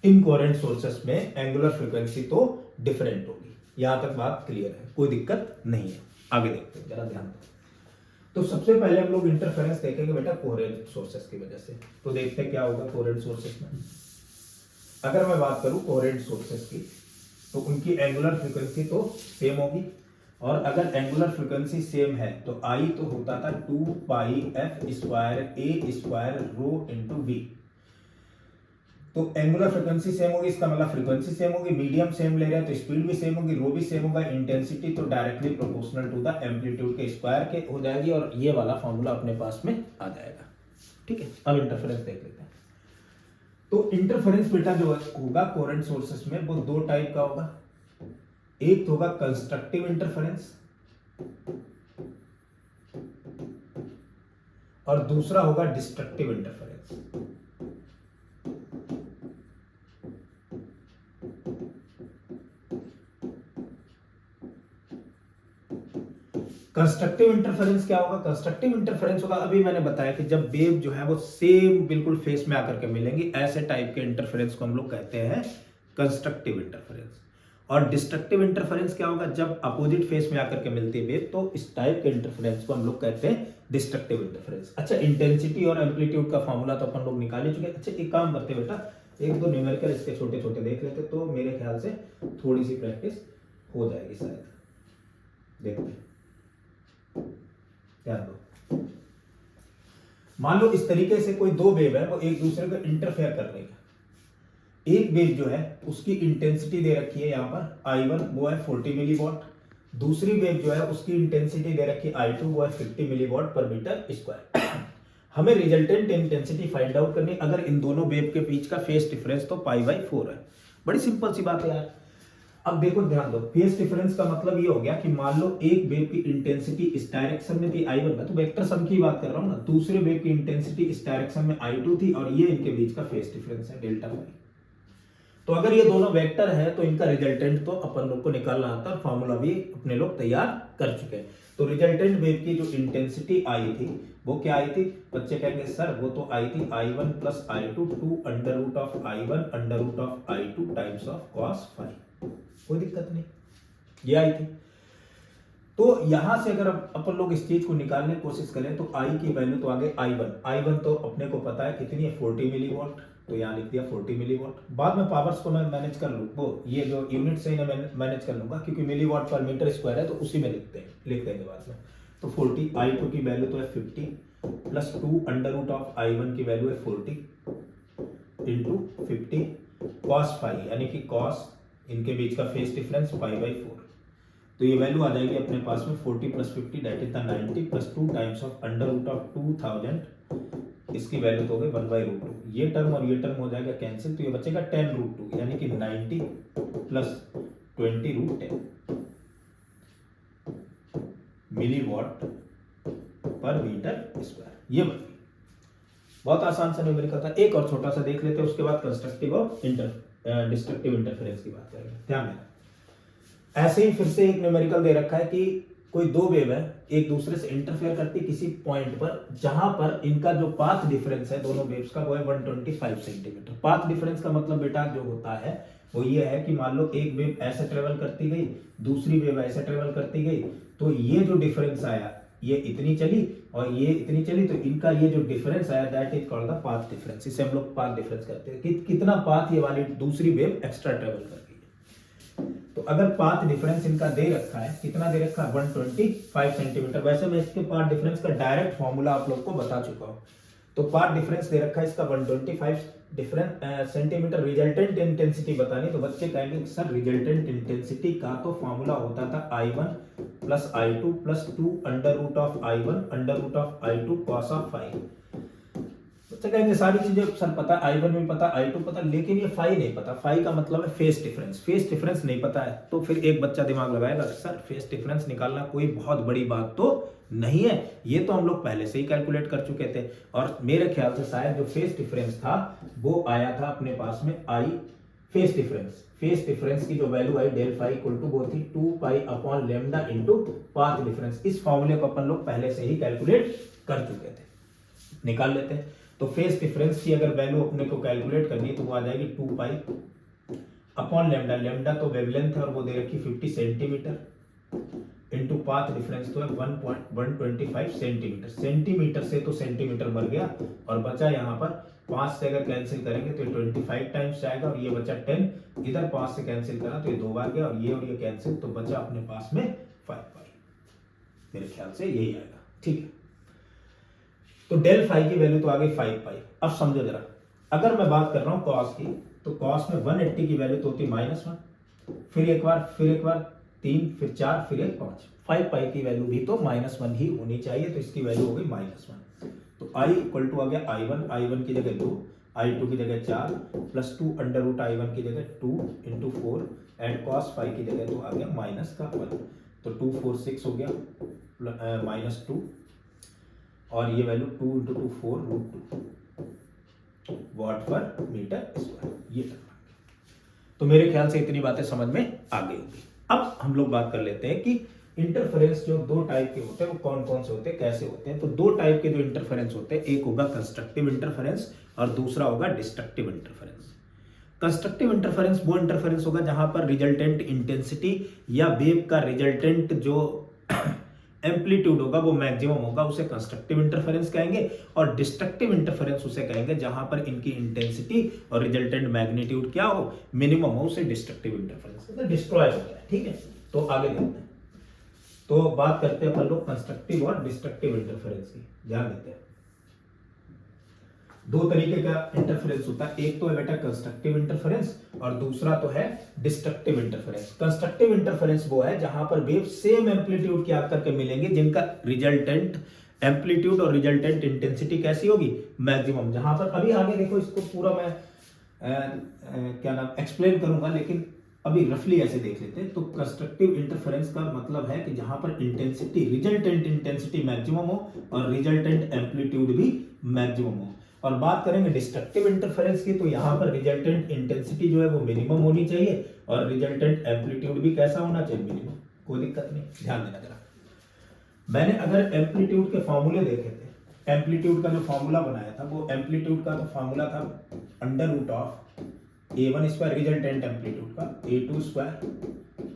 इनकोहेरेंट सोर्सेस में एंगुलर फ्रीक्वेंसी तो डिफरेंट होगी। यहां तक बात क्लियर है, कोई दिक्कत नहीं है। आगे देखते हैं, जरा ध्यान दो। तो सबसे पहले हम लोग इंटरफेरेंस देखेंगे बेटा कोहेरेंट सोर्सेस की वजह से। तो देखते हैं क्या होगा कोहेरेंट सोर्सेस में। अगर मैं बात करूं कोहेरेंट सोर्सेस की, तो उनकी एंगुलर फ्रीक्वेंसी तो सेम होगी। और अगर एंगुलर फ्रीक्वेंसी सेम है तो आई तो होता था 2 pi F square A square rho into v. तो एंगुलर फ्रीक्वेंसी सेम होगी, इसका मतलब फ्रीक्वेंसी सेम होगी, मीडियम सेम ले रहे हैं तो स्पीड भी सेम होगी, रो भी सेम होगा, इंटेंसिटी तो directly proportional to the amplitude के स्क्वायर के हो जाएगी। और ये वाला फॉर्मूला अपने पास में आ जाएगा। ठीक है, अब इंटरफेरेंस देख लेते हैं। तो इंटरफेरेंस बेटा जो होगा कोहेरेंट सोर्सेस में, वो दो टाइप का होगा। एक होगा कंस्ट्रक्टिव इंटरफेरेंस और दूसरा होगा डिस्ट्रक्टिव इंटरफेरेंस। कंस्ट्रक्टिव इंटरफेरेंस क्या होगा? कंस्ट्रक्टिव इंटरफेरेंस होगा, अभी मैंने बताया कि जब वेव जो है वो सेम बिल्कुल फेस में आकर के मिलेंगी, ऐसे टाइप के इंटरफेरेंस को हम लोग कहते हैं कंस्ट्रक्टिव इंटरफेरेंस। और डिस्ट्रक्टिव इंटरफेरेंस क्या होगा? जब अपोजिट फेस में आकर के मिलती है वेव, तो इस टाइप के इंटरफेरेंस को हम लोग कहते हैं डिस्ट्रक्टिव इंटरफेरेंस। अच्छा, इंटेंसिटी और एम्पलीट्यूड का फॉर्मूला तो अपन लोग निकाल ही चुके। अच्छा, एक काम करते बेटा, एक दो न्यूमेरिकल इसके छोटे छोटे देख लेते, तो मेरे ख्याल से थोड़ी सी प्रैक्टिस हो जाएगी शायद। देखते हैं, ध्यान दो। मान लो इस तरीके से कोई दो वेव है, वो एक दूसरे को इंटरफेयर कर रही है। एक वेव जो है उसकी इंटेंसिटी दे रखी है यहां पर I1, वो है 40 मिलीवॉट। दूसरी वेव जो है उसकी इंटेंसिटी दे रखी है I2, वो है 50 मिलीवॉट पर मीटर स्क्वायर। हमें रिजल्टेंट इंटेंसिटी फाइंड आउट करनी। अगर इन दोनों वेव के बीच का फेस डिफरेंस तो π/4 है। बड़ी सिंपल सी बात है यार। अब देखो, ध्यान दो, फेस डिफरेंस का मतलब ये हो गया कि मान लो एक वेव की इंटेंसिटी इस डायरेक्शन में थी I1 में, तो वेक्टर सम की बात कर रहा हूं ना। दूसरे वेव की इंटेंसिटी इस डायरेक्शन में I2 थी, और ये इनके बीच का फेस डिफरेंस है डेल्टा फाई। तो अगर ये दोनों वेक्टर है तो इनका रिजल्टेंट तो अपन लोग को निकालना आता है, फॉर्मूला भी अपने लोग तैयार कर चुके हैं। तो रिजल्टेंट वेव की जो इंटेंसिटी आई थी वो क्या आई थी? बच्चे कहेंगे सर वो तो आई थी I1 plus I2 2 under root of I1 under root of I2 times of cos phi. कोई दिक्कत नहीं, ये आई थी। तो यहां से अगर अपन लोग इस चीज को निकालने की कोशिश करें तो I की वैल्यू तो आगे I1 तो अपने को पता है कितनी है, 40 मिलीवॉट। तो यहाँ लिख दिया 40 मिलीवॉट। बाद में पावर्स को मैं मैनेज कर लूँ, वो ये जो यूनिट से ही मैनेज कर लूंगा, क्योंकि मिलीवॉट पर मीटर स्क्वायर है तो उसी में लिख देंगे बाद में। तो 40, I2 की वैल्यू तो है 50 plus 2 under root of I1 की वैल्यू है 40 इंटू 50 cos फाई, यानी कि cos इनके बीच का फेस डिफरेंस π/4। तो ये वैल्यू आ जाएगी अपने पास में 40 plus 50 that is the 90 plus 2 times of under root of 2000 इसकी वैल्यू तो हो गई 1/√2। ये टर्म और ये टर्म हो जाएगा कैंसिल, तो ये बचेगा 10√2 यानी कि 90 प्लस 20√10 मिलीवॉट पर मीटर स्क्वायर। ये बन गई। बहुत आसान सा न्यूमेरिकल था। एक और छोटा सा देख लेते हैं, उसके बाद कंस्ट्रक्टिव और डिस्ट्रक्टिव इंटरफेरेंस की बात करेंगे। ध्यान देना। ऐसे ही फिर से एक न्यूमेरिकल दे रखा है कि कोई दो वेव है, एक दूसरे से इंटरफेयर करती किसी पॉइंट पर, जहां पर इनका जो पाथ डिफरेंस है दोनों वेव्स का वो है 125 सेंटीमीटर। पाथ डिफरेंस का मतलब बेटा जो होता है वो ये है कि मान लो एक वेव ऐसे ट्रेवल करती गई, दूसरी वेव ऐसे ट्रेवल करती गई, तो ये जो डिफरेंस आया, ये इतनी चली और ये इतनी चली, तो इनका ये जो डिफरेंस आया that is called the path difference. इसे हम लोग पाथ डिफरेंस कहते हैं कि कितना पाथ ये वाली दूसरी वेव एक्स्ट्रा ट्रेवल कर गई है। तो अगर पाथ डिफरेंस इनका दे रखा है, कितना दे रखा है 125 सेंटीमीटर। वैसे मैं इसके पाथ डिफरेंस का डायरेक्ट फॉर्मूला आप लोग को बता चुका हूं। तो पाथ डिफरेंस दे रखा है इसका 125 सेंटीमीटर। रिजल्टेंट इंटेंसिटी बतानी, तो बच्चे कहेंगे सर रिजल्टेंट इंटेंसिटी का तो फॉर्मूला होता था I1 plus I2 plus 2 √I1 √I2 cos of phi. बच्चे कहेंगे सारी चीजें सर पता है, I1 भी पता, I2 पता, लेकिन ये फाई नहीं पता। फाई का मतलब है फेस डिफरेंस। फेस डिफरेंस नहीं पता है तो फिर एक बच्चा दिमाग लगाएगा सर फेस डिफरेंस निकालना कोई बहुत बड़ी बात तो नहीं है, ये तो हम लोग पहले से ही कैलकुलेट कर चुके थे। और मेरे ख्याल से शायद जो फेस डिफरेंस था वो आया था अपने पास में आई फेस डिफरेंस। फेस डिफरेंस की जो वैल्यू आई डेल फाई इक्वल टू वो थी 2 pi upon lambda into path difference. इस फॉर्मूले को अपन लोग पहले से ही कैलकुलेट कर चुके थे, निकाल लेते हैं। तो फेस डिफरेंस की अगर वैल्यू अपने को कैलकुलेट करनी है तो वो आ जाएगी 2 पाई अपॉन लैम्डा। लैम्डा तो वेवलेंथ है और वो दे रखी 50 सेंटीमीटर इनटू पाथ डिफरेंस तो है 125 सेंटीमीटर। सेंटीमीटर से तो सेंटीमीटर मर गया और बचा यहाँ पर 5 से अगर कैंसिल करेंगे तो 25 टाइम्स जाएगा और ये बचा 10। इधर 5 से कैंसिल करा तो ये 2 बार गया और ये कैंसिल, तो बचा अपने पास में 5 पाई। मेरे ख्याल से यही आएगा, ठीक है। तो डेल फाई की वैल्यू तो आ गई 5 पाई। अब समझो जरा, अगर मैं बात कर रहा हूं कॉस की, तो कॉस में 180 की वैल्यू तो होती -1, फिर एक बार 3, फिर 4, फिर 1 5। 5 पाई की वैल्यू भी तो -1 ही होनी चाहिए, तो इसकी वैल्यू हो गई -1। तो I इक्वल टू आ गया I1 की जगह 2, I2 की जगह 4 प्लस 2 √I1 की जगह 2 इंटू 4 एंड कॉस फाई की जगह तो आ गया -1। तो 2 4 6 हो गया -2 और ये वैल्यू 2 इंटू 2 4√2 वॉट पर मीटर स्क्वायर। ये तो मेरे ख्याल से इतनी बातें समझ में आ गई होगी। अब हम लोग बात कर लेते हैं कि इंटरफेरेंस जो दो टाइप के होते हैं वो कौन कौन से होते हैं, कैसे होते हैं। तो दो टाइप के जो इंटरफेरेंस होते हैं, एक होगा कंस्ट्रक्टिव इंटरफेरेंस और दूसरा होगा डिस्ट्रक्टिव इंटरफेरेंस। कंस्ट्रक्टिव इंटरफेरेंस वो इंटरफेरेंस होगा जहां पर रिजल्टेंट इंटेंसिटी या वेव का रिजल्टेंट जो एम्पलीट्यूड होगा वो मैक्सिमम होगा, उसे कंस्ट्रक्टिव इंटरफेरेंस कहेंगे। और डिस्ट्रक्टिव इंटरफेरेंस उसे कहेंगे जहां पर इनकी इंटेंसिटी और रिजल्टेंट मैग्नीट्यूड क्या हो, मिनिमम हो, उसे डिस्ट्रक्टिव इंटरफेरेंस डिस्ट्रॉय होता है, ठीक है। तो आगे देखते हैं। तो बात करते हैं अपन लोग कंस्ट्रक्टिव और डिस्ट्रक्टिव इंटरफेरेंस की। ध्यान देते हैं, दो तरीके का इंटरफेरेंस होता है, एक तो है बेटा कंस्ट्रक्टिव इंटरफेरेंस और दूसरा तो है डिस्ट्रक्टिव इंटरफेरेंस। कंस्ट्रक्टिव इंटरफेरेंस वो है जहां पर वेव सेम एम्पलीट्यूड के आकर के मिलेंगे, जिनका रिजल्टेंट एम्पलीट्यूड और रिजल्टेंट इंटेंसिटी कैसी होगी, मैक्सिमम। जहां पर अभी आगे देखो, इसको पूरा मैं क्या नाम एक्सप्लेन करूंगा, लेकिन अभी रफली ऐसे देख लेते हैं। तो कंस्ट्रक्टिव इंटरफेरेंस का मतलब है कि जहां पर इंटेंसिटी रिजल्टेंट इंटेंसिटी मैक्सिमम हो और रिजल्टेंट एम्पलीट्यूड भी मैक्सिमम हो। और बात करेंगे डिस्ट्रक्टिव इंटरफेरेंस की, तो यहाँ पर रिजल्टेंट इंटेंसिटी जो है वो मिनिमम होनी चाहिए और रिजल्टेंट एम्पलीट्यूड भी कैसा होना चाहिए, मिनिमम। कोई दिक्कत नहीं, ध्यान देना जरा। मैंने अगर एम्पलीट्यूड के फॉर्मूले देखे थे, एम्पलीट्यूड का जो फॉर्मूला बनाया था वो एम्पलीट्यूड का तो फॉर्मूला था √A1 स्क्वायर रिजल्टेंट एम्पलीट्यूड का A2 square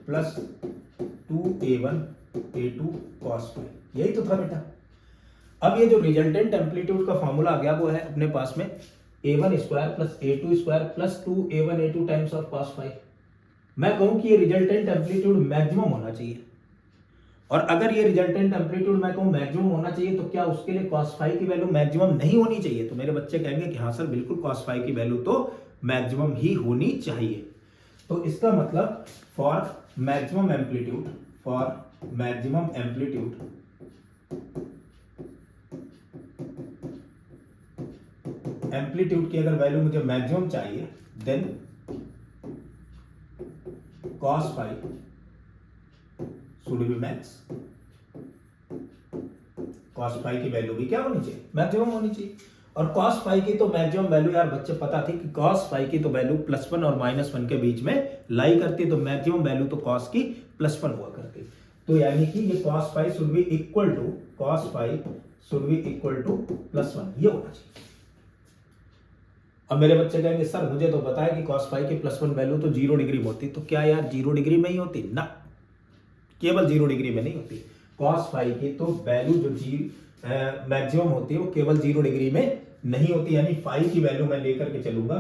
plus 2A1 A2 cos phi, यही तो था बेटा। अब ये जो रिजल्टेंट एम्पलीट्यूड का फॉर्मूला आ गया वो है अपने पास में A1 square plus A2 square plus 2A1 A2 times of cos phi. मैं कहूं कि ये रिजल्टेंट एम्पलीट्यूड मैक्सिमम होना चाहिए, और अगर ये रिजल्टेंट एम्पलीट्यूड मैं कहूं मैक्सिमम होना चाहिए, तो क्या उसके लिए cos फाई की वैल्यू मैक्सिमम नहीं होनी चाहिए? तो मेरे बच्चे कहेंगे कि हाँ सर बिल्कुल cos फाई की वैल्यू तो मैक्सिमम ही होनी चाहिए। तो इसका मतलब फॉर मैक्सिमम एम्पलीट्यूड एम्पलीट्यूड की अगर वैल्यू मुझे मैक्सिमम चाहिए then cos phi should be max. cos phi की वैल्यू भी क्या होनी चाहिए, मैक्सिमम होनी चाहिए। और cos phi की तो मैक्सिमम वैल्यू यार बच्चे पता थी कि cos phi की तो वैल्यू +1 और -1 के बीच में लाई करती है, तो मैक्सिमम वैल्यू तो cos की +1 हुआ करती। तो यानी कि ये cos phi should be equal to +1, ये होना चाहिए। अब मेरे बच्चे कहेंगे सर मुझे तो पता है कि cos phi की +1 वैल्यू तो 0 डिग्री में होती, तो क्या यार 0 डिग्री में ही होती ना, केवल 0 डिग्री में नहीं होती। cos phi की तो वैल्यू जो मैक्सिमम होती है वो केवल 0 डिग्री में नहीं होती, यानी फाई की वैल्यू मैं लेकर के चलूंगा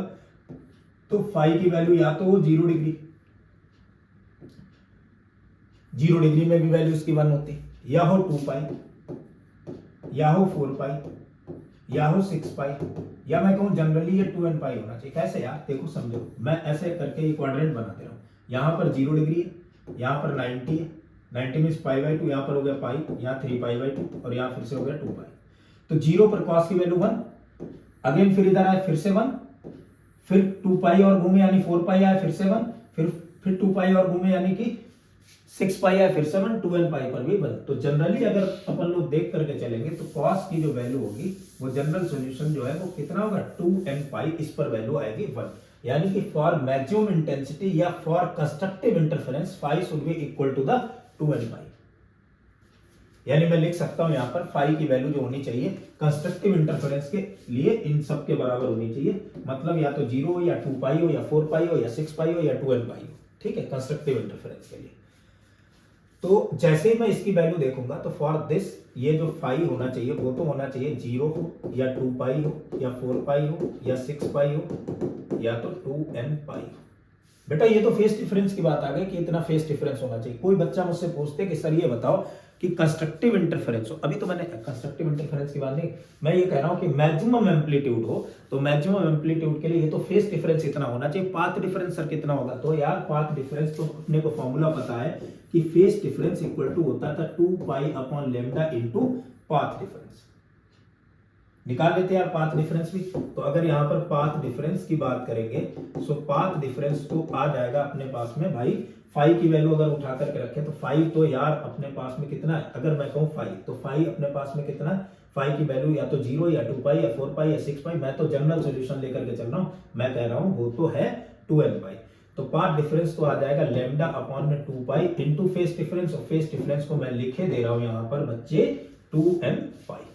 तो फाई की वैल्यू या तो 0 डिग्री, 0 डिग्री में भी वैल्यू इसकी 1 होती, या हो 2 पाई, या हो 4 पाई, या हो 6 पाई, या मैं कहूं जनरली ये 2n पाई होना चाहिए। कैसे यार, देखो समझो, मैं ऐसे करके क्वाड्रेंट बनाते रहूं, यहां पर 0 डिग्री है, यहां पर 90 है, 90 मींस π/2, यहां पर हो गया पाई, यहां 3π/2 और यहां फिर से हो गया 2 पाई। तो 0 पर cos की वैल्यू 1, अगेन फिर इधर आए फिर से 1, फिर 2 पाई और घूमे यानी 4 पाई आए फिर से 1, फिर 2 पाई और घूमे यानी कि 6 पाई आए फिर से 1, 2n पाई पर भी 1। तो जनरली अगर अपन लोग देख करके चलेंगे तो cos की जो वैल्यू होगी वो जनरल सॉल्यूशन जो है वो कितना होगा 2n पाई, इस पर वैल्यू आएगी 1। यानी कि फॉर मैक्सिमम इंटेंसिटी या for constructive interference phi should be equal to the 2n pi. यानी मैं लिख सकता हूं यहां पर फाई की वैल्यू जो होनी चाहिए कंस्ट्रक्टिव इंटरफेरेंस के लिए इन सब के बराबर होनी चाहिए, मतलब या तो 0 हो या 2 पाई हो या 4 पाई हो या 6 पाई हो या 2n पाई हो, ठीक है, कंस्ट्रक्टिव इंटरफेरेंस के लिए। तो जैसे ही मैं इसकी वैल्यू देखूंगा तो फॉर दिस ये जो फाई होना चाहिए वो तो होना चाहिए 0 हो या 2 पाई हो या 4 पाई हो या 6 पाई हो या तो 2n पाई हो। बेटा ये तो फेस डिफरेंस की बात आ गई कि इतना फेस डिफरेंस होना चाहिए। कोई बच्चा मुझसे पूछते कि सर ये बताओ कि कंस्ट्रक्टिव इंटरफेरेंस हो, अभी तो मैंने कंस्ट्रक्टिव इंटरफेरेंस की बात नहीं, मैं ये कह रहा हूं कि मैक्सिमम एम्पलीट्यूड हो, तो मैक्सिमम एम्पलीट्यूड के लिए ये तो फेस डिफरेंस इतना होना चाहिए, पाथ डिफरेंस सर कितना होगा, तो यार पाथ डिफरेंस तो अपने को फॉर्मूला पता है कि फेस डिफरेंस इक्वल टू होता था 2 pi upon lambda into path difference. निकाल लेते हैं यार पाथ डिफरेंस भी। तो अगर यहां पर पाथ डिफरेंस की बात करेंगे तो पाथ डिफरेंस तो आ जाएगा अपने पास में भाई, फाई की वैल्यू अगर उठा करके रखें तो फाई तो यार अपने पास में कितना है, अगर मैं कहूं फाई तो फाई अपने पास में कितना है, फाई की वैल्यू या तो 0 या 2 पाई या 4 पाई या 6 पाई, मैं तो जनरल सॉल्यूशन लेकर के चल रहा हूं, मैं कह रहा हूं वो तो है 2n पाई। तो पाथ डिफरेंस तो आ जाएगा लैम्डा अपॉन में 2 पाई इनटू फेस डिफरेंस, और फेस डिफरेंस को मैं लिखे दे रहा हूं यहां पर बच्चे 2n पाई।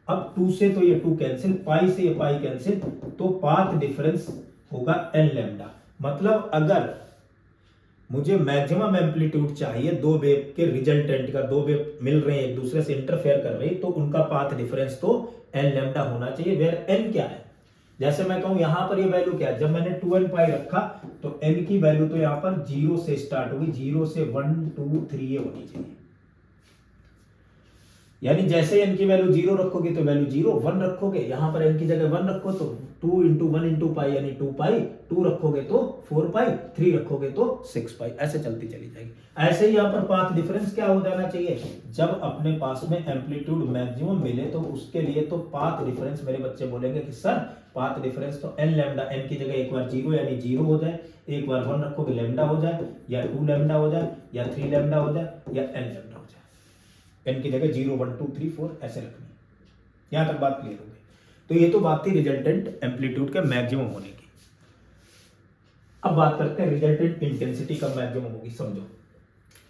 अब 2 से तो ये 2 कैंसिल, पाई से ये पाई कैंसिल, तो पाथ डिफरेंस होगा n लैम्डा। मतलब अगर मुझे मैक्सिमम एम्पलीट्यूड चाहिए दो वेव के रिजल्टेंट का, दो वेव मिल रहे हैं एक दूसरे से इंटरफेयर कर रही, तो उनका पाथ डिफरेंस तो n लैम्डा होना चाहिए, वेयर n क्या है, जैसे मैं कहूं यहां पर ये वैल्यू क्या है, जब मैंने 2n पाई रखा तो n की वैल्यू तो यहां पर 0 से स्टार्ट होगी, 0 से 1 2 3 ये होनी चाहिए। यानी जैसे n की वैल्यू 0 रखोगे तो वैल्यू 0, 1 रखोगे यहां पर n की जगह 1 रखो तो 2 इंटू 1 इंटू पाई यानी 2 पाई, 2 रखोगे तो 4 पाई, 3 रखोगे तो 6 पाई, ऐसे चलती चली जाएगी। ऐसे ही यहाँ पर पाथ डिफरेंस क्या हो जाना चाहिए, जब अपने पास में एम्पलीट्यूड मैक्सिमम मिले तो उसके लिए तो पाथ डिफरेंस मेरे बच्चे बोलेंगे कि सर पाथ डिफरेंस तो n लैम्डा, n की जगह एक बार 0 यानी 0 हो जाए, एक बार 1 रखोगे लैम्डा हो जाए, या 2 लैम्डा हो जाए, या 3 लैम्डा हो जाए, या n लैम्डा हो जाए। n की जगह 0 1 2 3 4 ऐसे रखनी, यहां तक बात क्लियर हो गई। तो ये तो बात थी रिजल्टेंट एम्पलीट्यूड के मैक्सिमम होने की। अब बात करते हैं रिजल्टेंट इंटेंसिटी कब मैक्सिमम होगी। समझो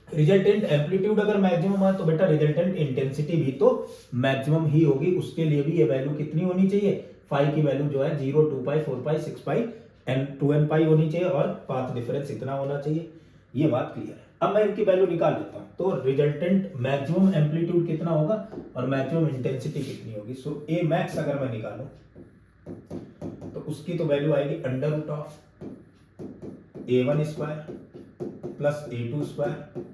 रिजल्टेंट एम्पलीट्यूड अगर मैक्सिमम है तो बेटा रिजल्टेंट इंटेंसिटी भी तो मैक्सिमम ही होगी, उसके लिए भी ये वैल्यू कितनी होनी चाहिए, फाई की वैल्यू जो है 0 2 पाई 4 पाई 6 पाई एंड 2n पाई होनी चाहिए, और पाथ डिफरेंस इतना होना चाहिए। ये बात क्लियर है। अब मैं इनकी वैल्यू निकाल लेता हूं, तो रिजल्टेंट मैक्सिमम एम्पलीट्यूड कितना होगा और मैक्सिमम इंटेंसिटी कितनी होगी। सो ए मैक्स अगर मैं निकालूं तो उसकी तो वैल्यू आएगी under root of a1 square plus a2 square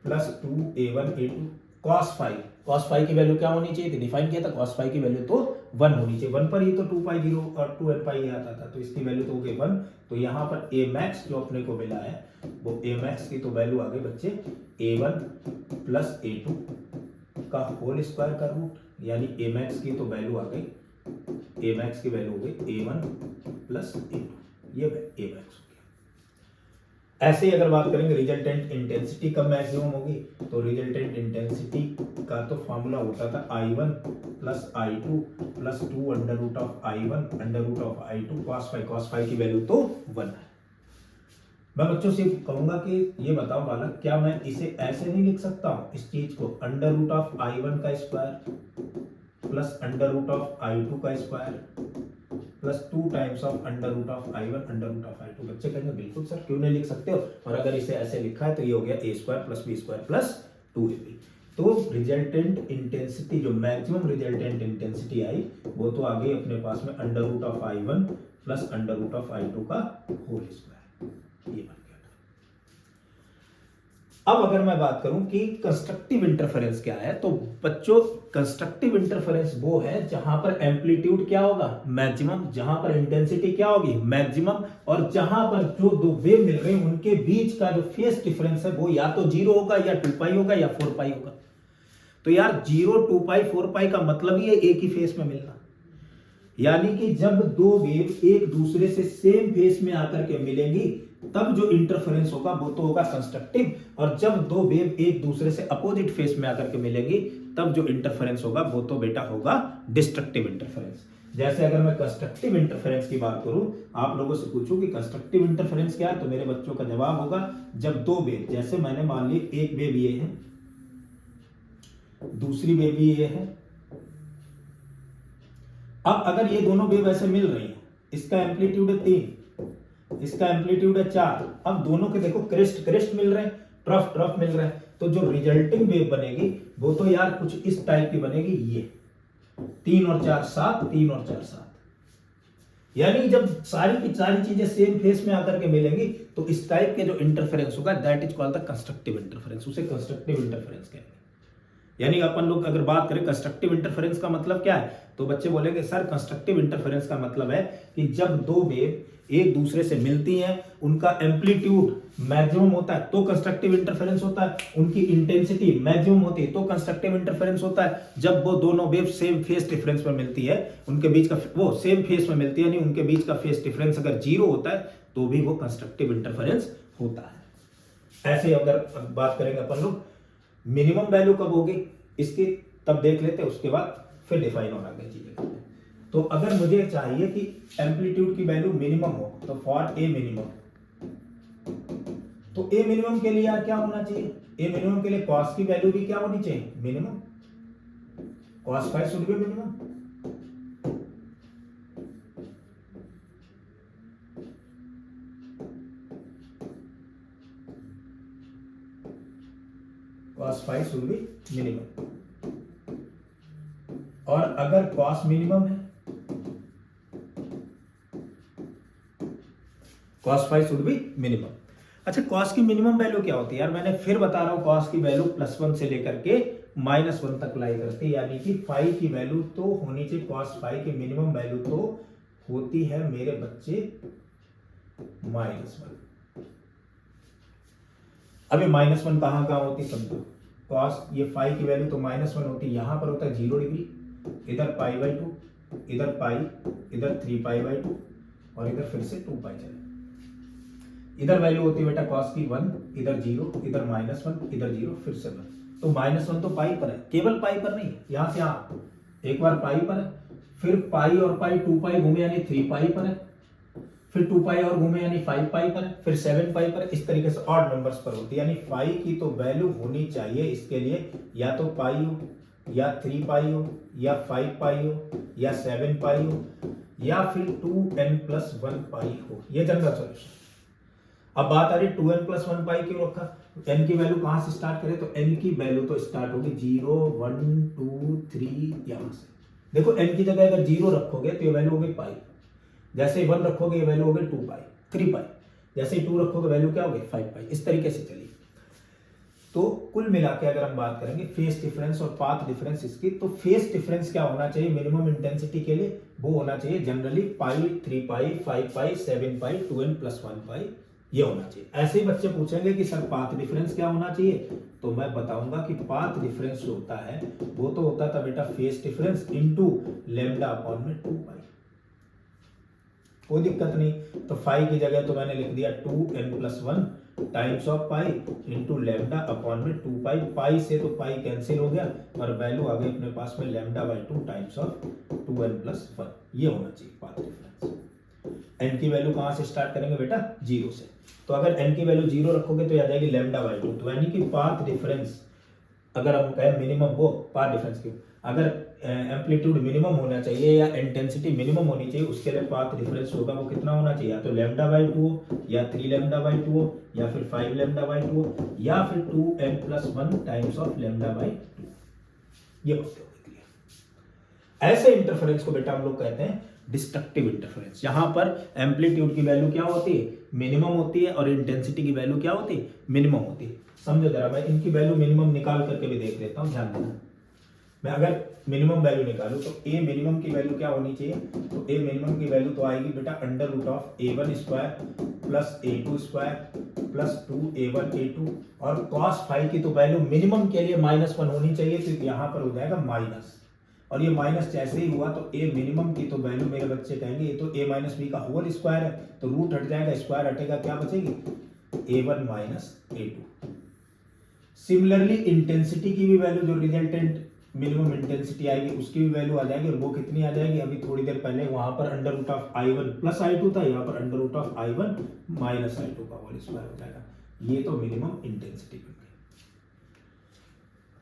plus 2a1 a2 cos phi. cos phi की वैल्यू क्या होनी चाहिए थी, डिफाइन किया था, cos फाई की वैल्यू तो 1 होनी चाहिए, 1 पर ही तो 2 पाई 0 और 2n पाई आता था, तो इसकी वैल्यू तो हो गई 1। तो यहाँ पर a मैक्स जो अपने को मिला है वो a मैक्स की तो वैल्यू आ गई बच्चे a1 प्लस a2 का होल स्क्वायर का रूट, यानी a मैक्स की तो वैल्यू आ गई ए मैक्स की वैल्यू हो गई A1 प्लस A2, ये ए मैक्स हो गया। ऐसे ही अगर बात करेंगे रिजल्टेंट इंटेंसिटी कब मैक्सिमम होगी, तो रिजल्टेंट इंटेंसिटी का तो फॉर्मूला होता था I1 plus I2 plus 2 under root of I1 under root of I2 cos phi की वैल्यू तो 1 है। मैं बच्चों से कहूंगा कि ये बताओ बालक, क्या मैं इसे ऐसे नहीं लिख सकता हूं इस चीज को, अंडर रूट ऑफ I1 का square plus under root of I2 का square plus 2 times of under root of I1 under root of I2। बच्चे कहेंगे बिल्कुल सर, क्यों नहीं लिख सकते हो, और अगर इसे ऐसे लिखा है तो ये हो गया a square plus b square plus 2ab। तो रिजल्टेंट इंटेंसिटी, जो मैक्सिमम रिजल्टेंट इंटेंसिटी आई, वो तो आ गई अपने पास में under root of I1 plus under root of I2 का होल स्क्वायर, ये बन गया। अब अगर मैं बात करूं कि कंस्ट्रक्टिव इंटरफेरेंस क्या है, तो बच्चों कंस्ट्रक्टिव इंटरफेरेंस वो है जहां पर एम्पलीट्यूड क्या होगा, मैक्सिमम, जहां पर इंटेंसिटी क्या होगी, मैक्सिमम, और जहां पर जो दो वेव मिल रहे हैं उनके बीच का जो फेस डिफरेंस है वो या तो 0 होगा या 2 पाई होगा या 4 पाई होगा। तो यार 0, 2 पाई, 4 पाई का मतलब ही है एक ही फेस में मिलना, यानी कि जब दो वेव एक दूसरे से सेम फेस में आकर के मिलेंगी तब जो इंटरफेरेंस होगा वो तो होगा कंस्ट्रक्टिव, और जब दो वेव एक दूसरे से अपोजिट फेस में आकर के मिलेंगी तब जो इंटरफेरेंस होगा वो तो बेटा होगा डिस्ट्रक्टिव इंटरफेरेंस। जैसे अगर मैं कंस्ट्रक्टिव इंटरफेरेंस की बात करूं, आप लोगों से पूछूं कि कंस्ट्रक्टिव इंटरफेरेंस क्या है, तो मेरे बच्चों का जवाब होगा जब दो वेव, जैसे मैंने मान ली एक वेव ये है, दूसरी वेव भी ये है, अब अगर ये दोनों वेव ऐसे मिल रही हैं, इसका एम्पलीट्यूड है 3, इसका एम्पलीट्यूड है 4, अब दोनों के देखो क्रेस्ट क्रेस्ट मिल रहे हैं, ट्रफ ट्रफ मिल रहे हैं, तो जो रिजल्टिंग वेव बनेगी वो तो यार कुछ इस टाइप की बनेगी, ये 3 और 4 7, 3 और 4 7, यानी जब सारी की सारी चीजें सेम फेस में आकर के मिलेंगी तो इस टाइप के जो इंटरफेरेंस होगा that is called the constructive interference, उसे कंस्ट्रक्टिव इंटरफेरेंस कहेंगे। यानी अपन लोग अगर बात करें कंस्ट्रक्टिव इंटरफेरेंस का मतलब क्या है, तो बच्चे बोलेंगे सर कंस्ट्रक्टिव इंटरफेरेंस का मतलब है कि जब दो वेव एक दूसरे से मिलती हैं, उनका एम्पलीट्यूड मैक्सिमम होता है तो कंस्ट्रक्टिव इंटरफेरेंस होता है, उनकी इंटेंसिटी मैक्सिमम होती है तो कंस्ट्रक्टिव इंटरफेरेंस होता है, जब वो दोनों वेव सेम फेस डिफरेंस पर मिलती है, उनके बीच का वो सेम फेस में मिलती है, यानी उनके बीच का फेस डिफरेंस अगर 0 होता है तो भी वो कंस्ट्रक्टिव इंटरफेरेंस होता है। ऐसे अगर बात करेंगे अपन लोग मिनिमम वैल्यू कब होगी इसकी, तब देख लेते हैं, उसके बाद फिर डिफाइन और आगे चीजें करते हैं। तो अगर मुझे चाहिए कि एम्पलीट्यूड की वैल्यू मिनिमम हो, तो फॉर ए मिनिमम, तो ए मिनिमम के लिए यार क्या होना चाहिए, ए मिनिमम के लिए कॉस की वैल्यू भी क्या होनी चाहिए, minimum, cos phi should be minimum. cos phi should be minimum, और अगर cos मिनिमम है, cos phi should be minimum. अच्छा cos की मिनिमम वैल्यू क्या होती है यार, मैंने फिर बता रहा हूं cos की वैल्यू +1 से लेकर के -1 तक लाई करती है, यानी कि फाई की वैल्यू तो होनी चाहिए, cos फाई की मिनिमम वैल्यू तो होती है मेरे बच्चे -1। अभी -1 कहां होती समझो, cos ये फाई की वैल्यू तो -1 होती है, यहां पर होता है 0 डिग्री, इधर π/2, इधर पाई, इधर 3π/2 और इधर फिर से 2 पाई चले, इधर वैल्यू होती है बेटा cos की 1, इधर 0, इधर -1, इधर 0, फिर से 1, तो -1 तो पाई पर है, केवल पाई पर नहीं, यहां से यहां एक बार पाई पर है, फिर पाई और पाई 2 पाई घूमे यानी 3 पाई पर है, फिर 2 पाई और घूमे यानी 5 पाई पर है, फिर 7 पाई पर है, इस तरीके से ऑड नंबर्स पर होती है, यानी फाई की तो वैल्यू होनी चाहिए इसके लिए या तो पाई हो, या 3 पाई हो, या 5 पाई हो, या 7 पाई हो, या फिर 2n+1 पाई हो, ये जनरल सॉल्यूशन। अब बात आ रही 2n+1 पाई क्यों रखा, n की वैल्यू कहां से स्टार्ट करें, तो n की वैल्यू तो स्टार्ट होगी 0 1 2 3, यहां से देखो n की जगह अगर 0 रखोगे तो ये वैल्यू होगी पाई, जैसे 1 रखोगे ये वैल्यू होगी 2 पाई 3 पाई, जैसे 2 रखोगे वैल्यू क्या होगी 5 पाई, इस तरीके से चलिए। तो कुल मिला के अगर हम बात करेंगे फेस डिफरेंस और पाथ डिफरेंस इसकी, तो फेस डिफरेंस क्या होना चाहिए मिनिमम इंटेंसिटी के लिए, वो होना चाहिए जनरली पाई, 3 पाई, 5 पाई, 7 पाई, 2n+1 पाई, ये होना चाहिए। ऐसे ही बच्चे पूछेंगे कि सर पाथ डिफरेंस क्या होना चाहिए, तो मैं बताऊंगा कि पाथ डिफरेंस जो होता है वो तो होता था बेटा phase difference into lambda upon में 2 पाई। कोई दिक्कत नहीं, तो फाई की जगह तो मैंने लिख दिया 2n+1 times of pi into lambda upon में 2 पाई। पाई से तो पाई कैंसिल हो गया और वैल्यू आ गई अपने पास में λ/2 टाइम्स ऑफ 2n+1। ये होना चाहिए पाथ डिफरेंस। n की वैल्यू कहां से स्टार्ट करेंगे बेटा, 0 से। तो अगर n की वैल्यू 0 रखोगे तो आ जाएगी λ/2। तो यानी कि पाथ डिफरेंस अगर हम कहें मिनिमम, वो पाथ डिफरेंस क्यों, अगर एम्पलीट्यूड मिनिमम होना चाहिए या इंटेंसिटी मिनिमम होनी चाहिए, उसके लिए पाथ डिफरेंस होगा वो कितना होना चाहिए, या तो λ/2 हो या 3λ/2 हो या फिर 5λ/2 हो या फिर 2n+1 टाइम्स ऑफ λ/2। ये बात हो गई। ऐसे इंटरफेरेंस को बेटा हम लोग कहते हैं डिस्ट्रक्टिव इंटरफेरेंस। यहां पर एम्पलीट्यूड की वैल्यू क्या होती है, मिनिमम होती है, और इंटेंसिटी की वैल्यू क्या होती है, मिनिमम होती है। समझो जरा, मैं इनकी वैल्यू मिनिमम निकाल करके भी देख लेता हूं, ध्यान देना। मैं अगर मिनिमम वैल्यू निकालूं तो ए मिनिमम की वैल्यू क्या होनी चाहिए, तो ए मिनिमम की वैल्यू तो आएगी बेटा √(a1² + a2² + 2a1a2), और cos⁡φ की तो वैल्यू मिनिमम के लिए -1 होनी चाहिए, तो यहां पर हो जाएगा माइनस, और ये माइनस जैसे ही हुआ तो ए मिनिमम की तो वैल्यू मेरे बच्चे कहेंगे ये तो a - b का होल स्क्वायर है, तो रूट हट जाएगा, स्क्वायर हटेगा, क्या बचेगी a1 - a2। सिमिलरली इंटेंसिटी की भी वैल्यू, जो रिजल्टेंट मिनिमम इंटेंसिटी आएगी उसकी भी वैल्यू आ जाएगी, और वो कितनी आ जाएगी, अभी थोड़ी देर पहले वहां पर √(i1 + i2) था, यहाँ पर √(i1 - i2) का होल स्क्वायर हो जाएगा। ये तो मिनिमम इंटेंसिटी बन गई।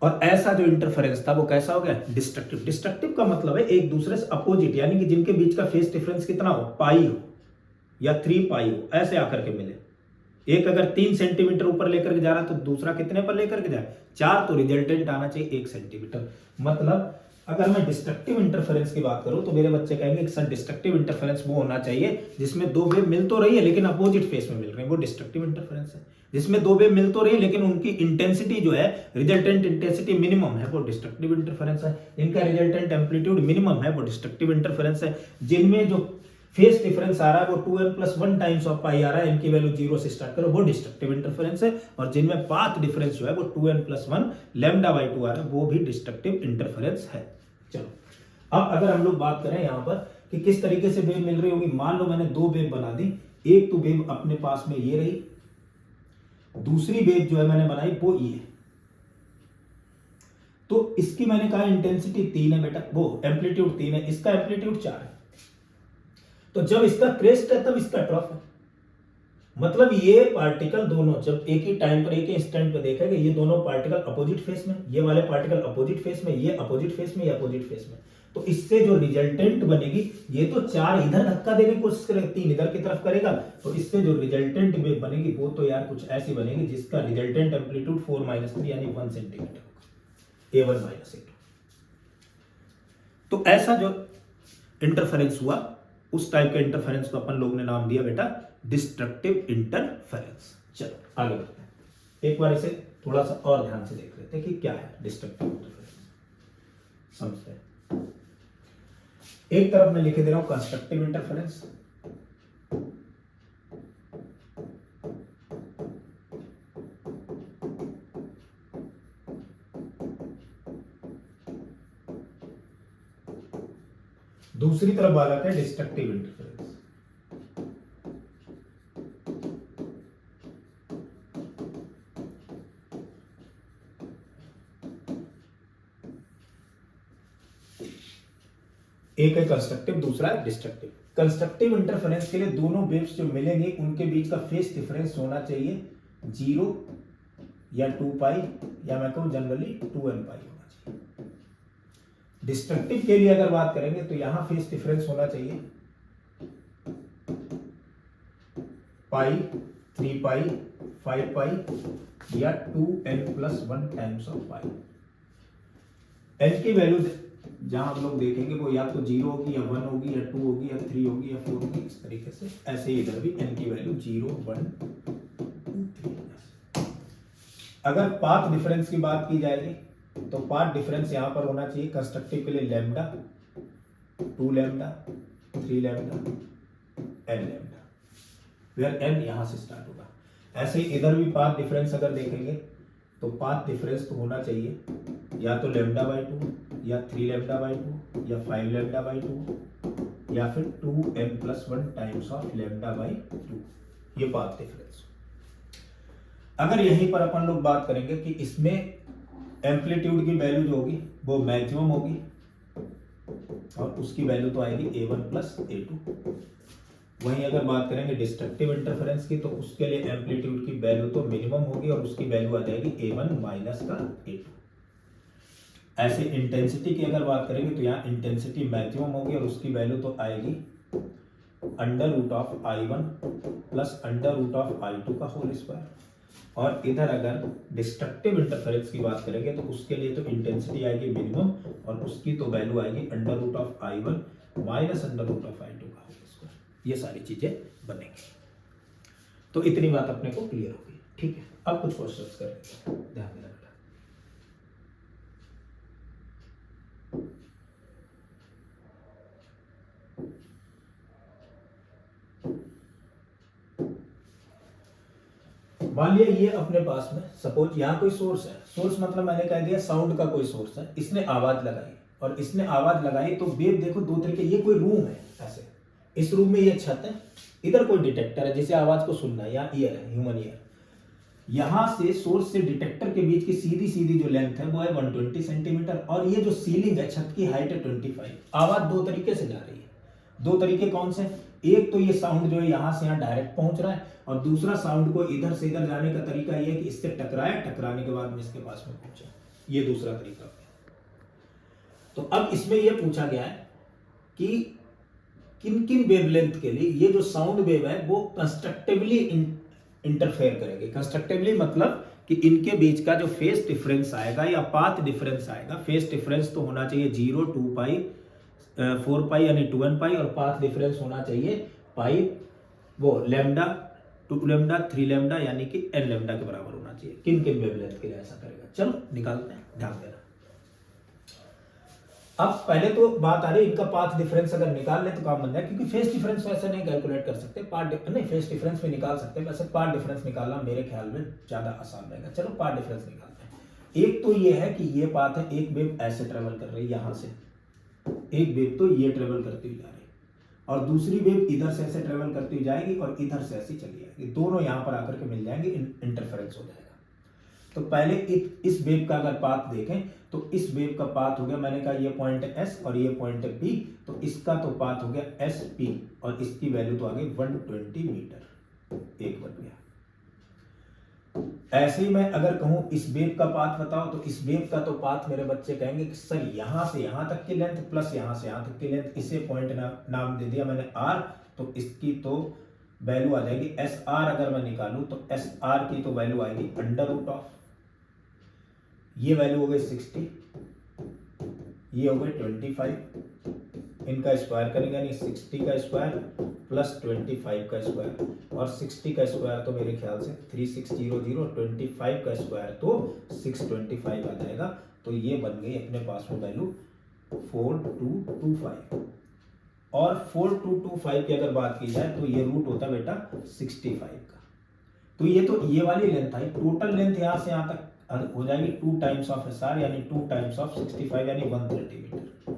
और ऐसा जो इंटरफेरेंस था वो कैसा हो गया, डिस्ट्रक्टिव। डिस्ट्रक्टिव का मतलब है एक दूसरे से अपोजिट, यानी कि जिनके बीच का फेस डिफरेंस कितना हो, पाई हो या 3 पाई हो, ऐसे आकर के मिले। एक अगर 3 सेंटीमीटर ऊपर लेकर के जा रहा है तो दूसरा कितने पर लेकर के जाए, 4, तो रिजल्टेंट आना चाहिए 1 सेंटीमीटर। मतलब अगर मैं डिस्ट्रक्टिव इंटरफेरेंस की बात करूं तो मेरे बच्चे कहेंगे कि सर डिस्ट्रक्टिव इंटरफेरेंस वो होना चाहिए जिसमें दो वेव मिल तो रही है लेकिन अपोजिट फेस में मिल रहे हैं, वो डिस्ट्रक्टिव इंटरफेरेंस है। जिसमें दो वेव मिल तो रही है लेकिन उनकी इंटेंसिटी जो है, रिजल्टेंट इंटेंसिटी मिनिमम है, वो डिस्ट्रक्टिव इंटरफेरेंस है। इनका रिजल्टेंट एम्पलीट्यूड मिनिमम है, वो डिस्ट्रक्टिव इंटरफेरेंस है। जिनमें जो फेस डिफरेंस आ रहा है वो 2n+1 टाइम्स ऑफ पाई आ रहा है, इनकी वैल्यू 0 से स्टार्ट करो, वो डिस्ट्रक्टिव इंटरफेरेंस है। और जिनमें पाथ डिफरेंस जो है वो 2n+1 λ/2 आ रहा है, वो भी डिस्ट्रक्टिव इंटरफेरेंस है। चलो, अब अगर हम लोग बात करें यहां पर कि किस तरीके से वेव मिल रही होगी, मान लो मैंने 2 वेव बना दी। एक तो वेव अपने पास में ये रही, दूसरी वेव जो है मैंने बनाई वो ये है। तो इसकी मैंने कहा इंटेंसिटी 3 है बेटा, वो एम्पलीट्यूड 3 है, इसका एम्पलीट्यूड 4 है। तो जब इसका क्रेस्ट है तब इसका ट्रफ है। मतलब ये पार्टिकल दोनों जब एक ही टाइम पर, एक ही इंस्टेंट पे देखेंगे, ये दोनों पार्टिकल अपोजिट फेस में, ये वाले पार्टिकल अपोजिट फेस में, ये अपोजिट फेस में, ये अपोजिट फेस में। तो इससे जो रिजल्टेंट बनेगी, ये तो 4 इधर धक्का देने की कोशिश करेगा, 3 इधर की तरफ करेगा, तो इससे जो रिजल्टेंट वेव बनेगी वो तो यार कुछ ऐसी बनेगी जिसका रिजल्टेंट एम्पलीट्यूड 4 - 3 यानी 1 सेंटीमीटर होगा, a1 - a2। तो ऐसा जो इंटरफेरेंस हुआ, उस टाइप के इंटरफेरेंस को अपन लोग ने नाम दिया बेटा डिस्ट्रक्टिव इंटरफेरेंस। चलो आगे बढ़ते हैं, एक बार इसे थोड़ा सा और ध्यान से देख लेते हैं कि क्या है डिस्ट्रक्टिव इंटरफेरेंस, समझते हैं। एक तरफ मैं लिखे दे रहा हूं कंस्ट्रक्टिव इंटरफेरेंस, दूसरी तरफ वाला है डिस्ट्रक्टिव इंटरफेरेंस। एक है कंस्ट्रक्टिव, दूसरा है डिस्ट्रक्टिव। कंस्ट्रक्टिव इंटरफेरेंस के लिए दोनों वेव्स जो मिलेंगे उनके बीच का फेस डिफरेंस होना चाहिए 0 या 2 पाई, या मैं कहूं जनरली 2n पाई होना चाहिए। डिस्ट्रक्टिव के लिए अगर बात करेंगे तो यहां फेस डिफरेंस होना चाहिए पाई, 3 पाई, 5 पाई या 2n+1 times of pi. n की वैल्यू जहां हम लोग देखेंगे वो या तो 0 होगी या 1 होगी या 2 होगी या 3 होगी या 4 होगी, इस तरीके से। ऐसे ही इधर भी n की वैल्यू 0, 1, 2, 3। अगर पाथ डिफरेंस की बात की जाएगी तो पाथ डिफरेंस यहां पर होना चाहिए कंस्ट्रक्टिव के लिए lambda, 2 lambda, 3 lambda, n lambda. Where n यहाँ से स्टार्ट होगा। ऐसे ही इधर भी पाथ डिफरेंस अगर देखेंगे तो पाथ डिफरेंस तो होना चाहिए या तो λ/2 या 3λ/2 या 5λ/2 या फिर 2n+1 टाइम्स ऑफ λ/2, ये पाथ डिफरेंस। अगर यहीं पर अपन लोग बात करेंगे कि इसमें एम्पलीट्यूड की वैल्यू जो होगी वो मैक्सिमम होगी और उसकी वैल्यू तो आएगी a1 + a2। वहीं अगर बात करेंगे डिस्ट्रक्टिव इंटरफेरेंस की तो उसके लिए एम्पलीट्यूड की वैल्यू तो मिनिमम होगी और उसकी वैल्यू आ जाएगी a1 - a2। ऐसे इंटेंसिटी की अगर बात करेंगे तो यहाँ इंटेंसिटी मैक्सिमम होगी और उसकी वैल्यू तो आएगी √I1 + √I2 का होल स्क्वायर। और इधर अगर डिस्ट्रक्टिव इंटरफेरेंस की बात करेंगे तो उसके लिए तो इंटेंसिटी आएगी मिनिमम और उसकी तो वैल्यू आएगी √I1 - √I2 का होल स्क्वायर। ये सारी चीजें बनेंगी। तो इतनी बात अपने को क्लियर होगी, ठीक है। अब कुछ क्वेश्चंस करेंगे, ध्यान देना। मान लिया ये अपने पास में सपोज यहाँ कोई सोर्स है, सोर्स मतलब मैंने कह दिया साउंड का कोई सोर्स है, इसने आवाज लगाई और इसने आवाज लगाई तो वेव देखो दो तरीके, ये कोई रूम है ऐसे, इस रूम में ये छत है, इधर कोई डिटेक्टर है जिसे आवाज को सुनना है, यहाँ ईयर है, ह्यूमन ईयर। यहां से सोर्स से डिटेक्टर के बीच की सीधी सीधी जो लेंथ है वो है 120 सेंटीमीटर और ये जो सीलिंग है छत की हाइट है 25। आवाज दो तरीके से जा रही है, दो तरीके कौन से, एक तो ये साउंड जो है यहां से यहां डायरेक्ट पहुंच रहा है और दूसरा साउंड को इधर से इधर जाने का तरीका ये है कि इससे टकराए, टकराने के बाद में इसके पास में पहुंचे, ये दूसरा तरीका। तो अब इसमें यह पूछा गया है कि किन किन वेवलेंथ के लिए ये जो साउंड वेव है वो कंस्ट्रक्टिवली इंटरफेयर करेंगे। कंस्ट्रक्टिवली मतलब कि इनके बीच का जो फेस डिफरेंस आएगा या पाथ डिफरेंस आएगा, फेस डिफरेंस तो होना चाहिए 0, 2π, 4π यानी 2n π और पाथ डिफरेंस होना चाहिए पाई, वो लैम्डा, 2λ, 3λ यानी कि nλ के बराबर होना चाहिए। किन किन वेवलेंथ के लिए ऐसा करेगा, चलो निकालते हैं, ध्यान देना। अब पहले तो बात आ रही है इनका पाथ डिफरेंस अगर निकाल ले तो काम बन जाए, क्योंकि फेस डिफरेंस वैसे नहीं कैलकुलेट कर सकते, पाथ नहीं फेस डिफरेंस में निकाल सकते हैं, वैसे पाथ डिफरेंस निकालना मेरे ख्याल में ज्यादा आसान रहेगा। चलो पाथ डिफरेंस निकालते हैं। एक तो ये है कि ये पाथ है, एक वेव ऐसे ट्रेवल कर रही है यहां से, एक वेव तो ये ट्रेवल करती हुई जा रही है और दूसरी वेव इधर से ऐसे ट्रेवल करती हुई जाएगी और इधर से ऐसी चली जाएगी, दोनों यहां पर आकर के मिल जाएंगे, इंटरफेरेंस हो जाएगा। तो पहले इस वेव का अगर पाथ देखें तो इस वेव का पाथ हो गया, मैंने कहा ये पॉइंट है S और ये पॉइंट है P, तो इसका तो पाथ हो गया SP और इसकी वैल्यू तो आ गई 120 मीटर, एक बन गया। ऐसे ही मैं अगर कहूं इस वेव का पाथ बताओ तो इस वेव का तो पाथ मेरे बच्चे कहेंगे कि सर यहां से यहां तक की लेंथ प्लस यहां से यहां तक की लेंथ, इसे पॉइंट नाम दे दिया मैंने R, तो इसकी तो वैल्यू आ जाएगी SR। अगर मैं निकालूं तो SR की तो वैल्यू आएगी √, ये वैल्यू हो गई 60, ये हो गई 25, इनका स्क्वायर करेंगे यानी 60 का स्क्वायर प्लस 25 का स्क्वायर और 60 का स्क्वायर तो मेरे ख्याल से 3600, 25 का स्क्वायर तो 625 आ जाएगा। तो ये बन गई अपने पास में वैल्यू 4225 और 4225 की अगर बात की जाए तो ये रूट होता बेटा 65 का। तो ये वाली लेंथ आई, टोटल लेंथ यहां से यहां तक हो जाएगी 2 टाइम्स ऑफ SR यानी 2 टाइम्स ऑफ 65 यानी 130 मीटर।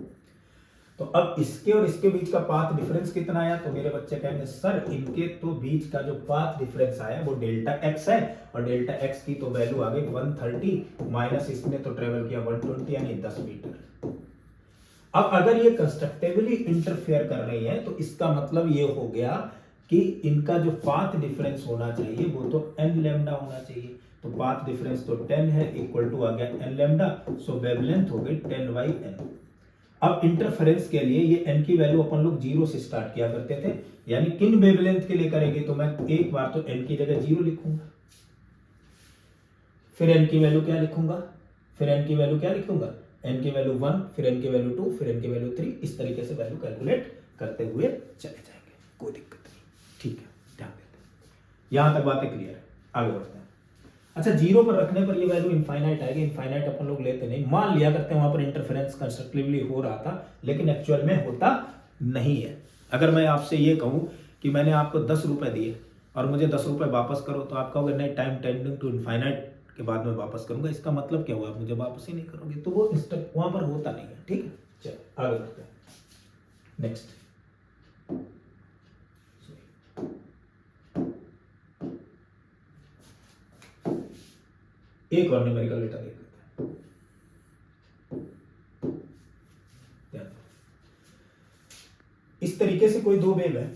तो अब इसके और इसके बीच का पाथ डिफरेंस कितना आया, तो मेरे बच्चे कहेंगे सर इनके तो बीच का जो पाथ डिफरेंस आया वो ΔX है और ΔX की तो वैल्यू आ गई 130 माइनस इसने तो ट्रेवल किया 120 यानी 10 मीटर। अब अगर ये कंस्ट्रक्टिवली इंटरफेयर कर रही है तो इसका मतलब ये हो गया कि इनका जो पाथ डिफरेंस होना चाहिए वो तो nλ होना चाहिए। तो पाथ डिफरेंस तो 10 है, इक्वल टू आ गया nλ, सो वेवलेंथ हो गई 10/n। अब इंटरफेरेंस के लिए ये n की वैल्यू अपन लोग 0 से स्टार्ट किया करते थे, यानी किन वेवलेंथ के लिए करेंगे तो मैं एक बार तो n की जगह 0 लिखूंगा, फिर n की वैल्यू क्या लिखूंगा, फिर n की वैल्यू क्या लिखूंगा, n की वैल्यू 1, फिर n की वैल्यू 2, फिर n की वैल्यू 3, इस तरीके से वैल्यू कैलकुलेट करते हुए चले जाएंगे, कोई दिक्कत नहीं, ठीक है, ध्यान देते हैं। यहां तक बातें क्लियर है, आगे बढ़ते हैं। अच्छा, 0 पर रखने पर ये वैल्यू इनफाइनाइट आएगी, इनफाइनाइट अपन लोग लेते नहीं, मान लिया करते हैं वहां पर इंटरफेरेंस कंस्ट्रक्टिवली हो रहा था, लेकिन एक्चुअल में होता नहीं है। अगर मैं आपसे ये कहूं कि मैंने आपको 10 रुपए दिए और मुझे 10 रुपये वापस करो, तो आप कहोगे नहीं, टाइम टेंडिंग टू इनफाइनाइट के बाद में वापस करूंगा। इसका मतलब क्या हुआ, आप मुझे वापस ही नहीं करोगे, तो वो स्टेप वहां पर होता नहीं है। ठीक है, चलो आगे बढ़ते हैं। नेक्स्ट, एक और न्यूमेरिकल डेटा देख लेते हैं। इस तरीके से कोई दो वेव है,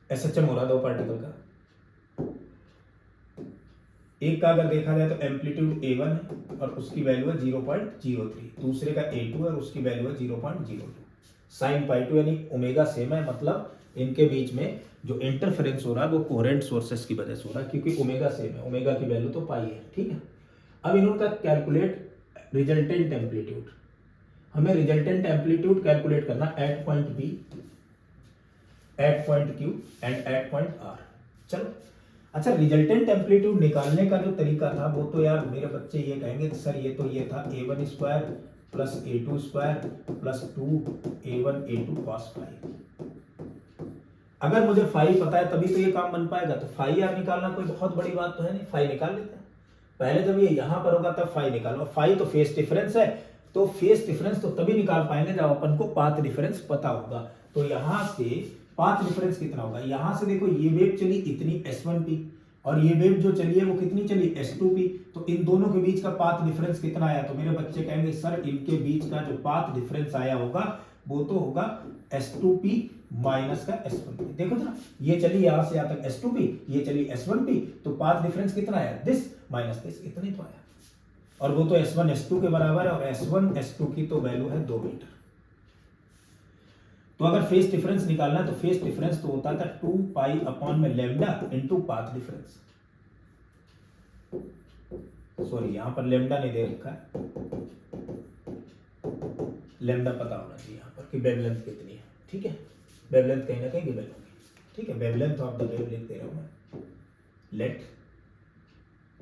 एसएचएम हो रहा दो पार्टिकल का। एक का अगर देखा जाए तो एम्पलीट्यूड A1 है और उसकी वैल्यू है 0.03, दूसरे का A2 है और उसकी वैल्यू है 0.02। साइन पाई 2 यानी ओमेगा सेम है, मतलब इनके बीच में जो इंटरफेरेंस हो रहा है वो कोहेरेंट सोर्सेस की वजह से हो रहा है, क्योंकि ओमेगा सेम है, ओमेगा की वैल्यू तो पाई है। ठीक है, अब इनका कैलकुलेट रिजल्टेंट एम्पलीट्यूड। हमें रिजल्टेंट एम्पलीट्यूड कैलकुलेट करना at point b, at point q and at point r. चलो अच्छा, रिजल्टेंट एम्पलीट्यूड निकालने का जो तरीका था वो तो यार मेरे बच्चे ये कहेंगे सर ये तो ये था A1 square plus A2 square plus 2A1 A2 cos phi. अगर मुझे फाई पता है तभी तो ये काम बन पाएगा, तो फाई यार निकालना कोई बहुत बड़ी बात तो है नहीं, फाई निकाल लेते हैं। पहले जब ये यहां पर होगा तब फाई निकालो, फाई तो फेस डिफरेंस है, तो फेस डिफरेंस तो तभी निकाल पाएंगे जब अपन को पाथ डिफरेंस पता होगा। तो यहां से पाथ डिफरेंस कितना होगा, यहां से देखो ये वेव चली इतनी S1p और ये वेव जो चली है वो कितनी चली S2p, तो इन दोनों के बीच का पाथ डिफरेंस कितना आया, तो मेरे बच्चे कहेंगे सर इनके बीच का जो पाथ डिफरेंस आया होगा वो तो होगा S2p माइनस का S1p। देखो ना, ये चली यहां से यहां तक S2p, ये चली S1p, तो पाथ डिफरेंस कितना आया, दिस माइनस दिस, इतने तो आया। और वो तो S1 S2 के बराबर है, और S1 S2 की तो वैल्यू है 2 मीटर। तो अगर फेस डिफरेंस निकालना है तो फेस डिफरेंस तो होता था 2 पाई अपॉन में lambda into path difference. Sorry यहां पर लैम्डा नहीं दे रखा है, लैम्डा पता होना चाहिए यहां पर कि वेवलेंथ कितनी है। ठीक है, वेवलेंथ कहीं ना कहीं गिवन होगी। ठीक है, वेवलेंथ ऑफ द वेव लिख दे रहा हूं मैं, लेट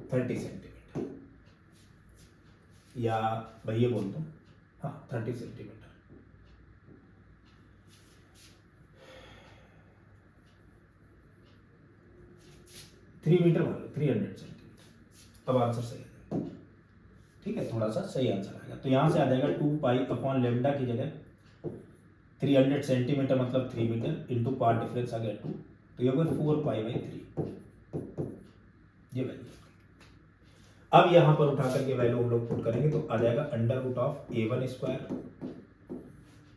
30 सेंटीमीटर, या भाई ये बोल दो, हाँ 30 सेंटीमीटर। 3 मीटर मान लो, 300 सेंटीमीटर। अब आंसर सही है। ठीक है, थोड़ा सा सही आंसर आएगा, तो यहां से आ जाएगा 2 पाई अपॉन लेमडा की जगह 300 सेंटीमीटर मतलब 3 मीटर इंटू पार्ट डिफरेंस आ गया 2, तो ये हो गया 4 पाई बाई 3, ये वैल्यू। अब यहां पर उठा करके वैल्यू हम लोग पुट करेंगे तो आ जाएगा under root of A1 square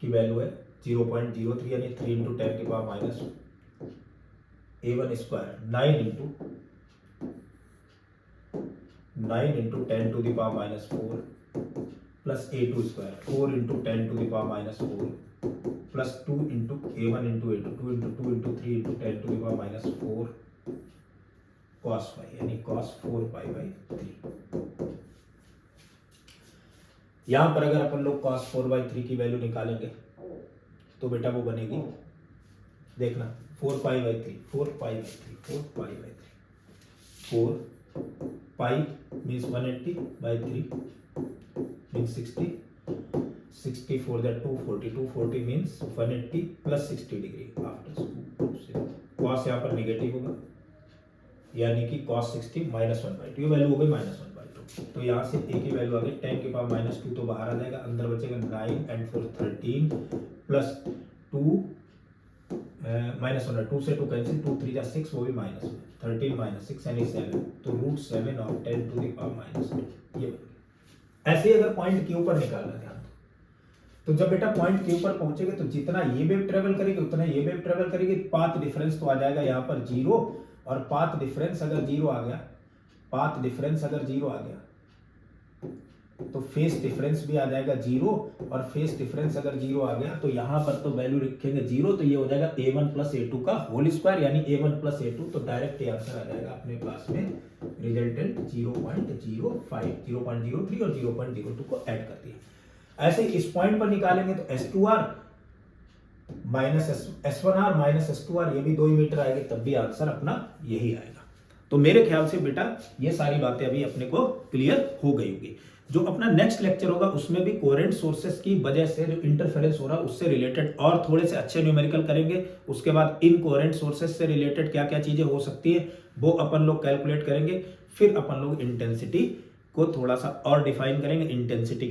की वैल्यू है 0.03 यानी 3 इंटू 10 की power minus A1 square 9 into 10 to the power minus 4 plus A2 square 4 into 10 to the power minus 4 plus 2 into A1 into A2 2 into 2 into 3 into 10 to the power minus 4 cos phi यानी cos 4 pi by 3। यहां पर अगर अपन लोग cos 4 by 3 की value निकालेंगे तो बेटा वो बनेगी, देखना 4 pi by 3 4 pi by 3 4 pi by 3 4 pi means 180 by 3 means 60 60 4 that 240 240 means 180 plus 60 degree after cos यहाँ पर नेगेटिव होगा यानी कि cos 60 माइनस 1/2, ये वैल्यू हो गई माइनस 1/2। तो यहाँ से a की वैल्यू आ गई 10 के पावर माइनस 2 तो बाहर आ जाएगा, अंदर बचेगा 9 एंड 4 13 प्लस 2 माइनस 1 2 से 2 कैंसिल 2 3 जा 6 वो भी माइनस 13 माइनस 6 यानी 7 तो रूट 7 और 10 टू द पावर माइनस 2 ये। ऐसे ही अगर पॉइंट क्यू पर निकालना ध्यान तो जब बेटा पॉइंट क्यू पर पहुंचेगा तो जितना ये वेव ट्रेवल करेगी उतना ये वेव ट्रेवल करेगी, पाथ डिफरेंस तो आ जाएगा यहाँ पर 0 और पाथ डिफरेंस अगर 0 आ गया, पाथ डिफरेंस अगर 0 आ गया तो फेस डिफरेंस भी आ जाएगा 0 और फेस डिफरेंस अगर 0 आ गया तो यहां पर तो वैल्यू लिखेंगे 0 तो ये हो जाएगा a1 प्लस a2 का होल स्क्वायर यानी a1 प्लस a2, तो डायरेक्ट आंसर आ जाएगा अपने पास में रिजल्टेंट 0.05 0.03 और 0.02 को ऐड कर दिया। ऐसे इस पॉइंट पर निकालेंगे तो S2R minus S1R minus S2R ये भी 2 मीटर आएगी, तब भी आंसर अपना यही आएगा। तो मेरे ख्याल से बेटा ये सारी बातें अभी अपने को क्लियर हो गई होगी। जो अपना नेक्स्ट लेक्चर होगा उसमें भी कोहेरेंट सोर्सेस की वजह से जो इंटरफेरेंस हो रहा है उससे रिलेटेड और थोड़े से अच्छे न्यूमेरिकल करेंगे। उसके बाद इनकोहेरेंट सोर्सेस से रिलेटेड क्या क्या चीजें हो सकती है वो अपन लोग कैलकुलेट करेंगे। फिर अपन लोग इंटेंसिटी को थोड़ा सा और डिफाइन करेंगे, इंटेंसिटी के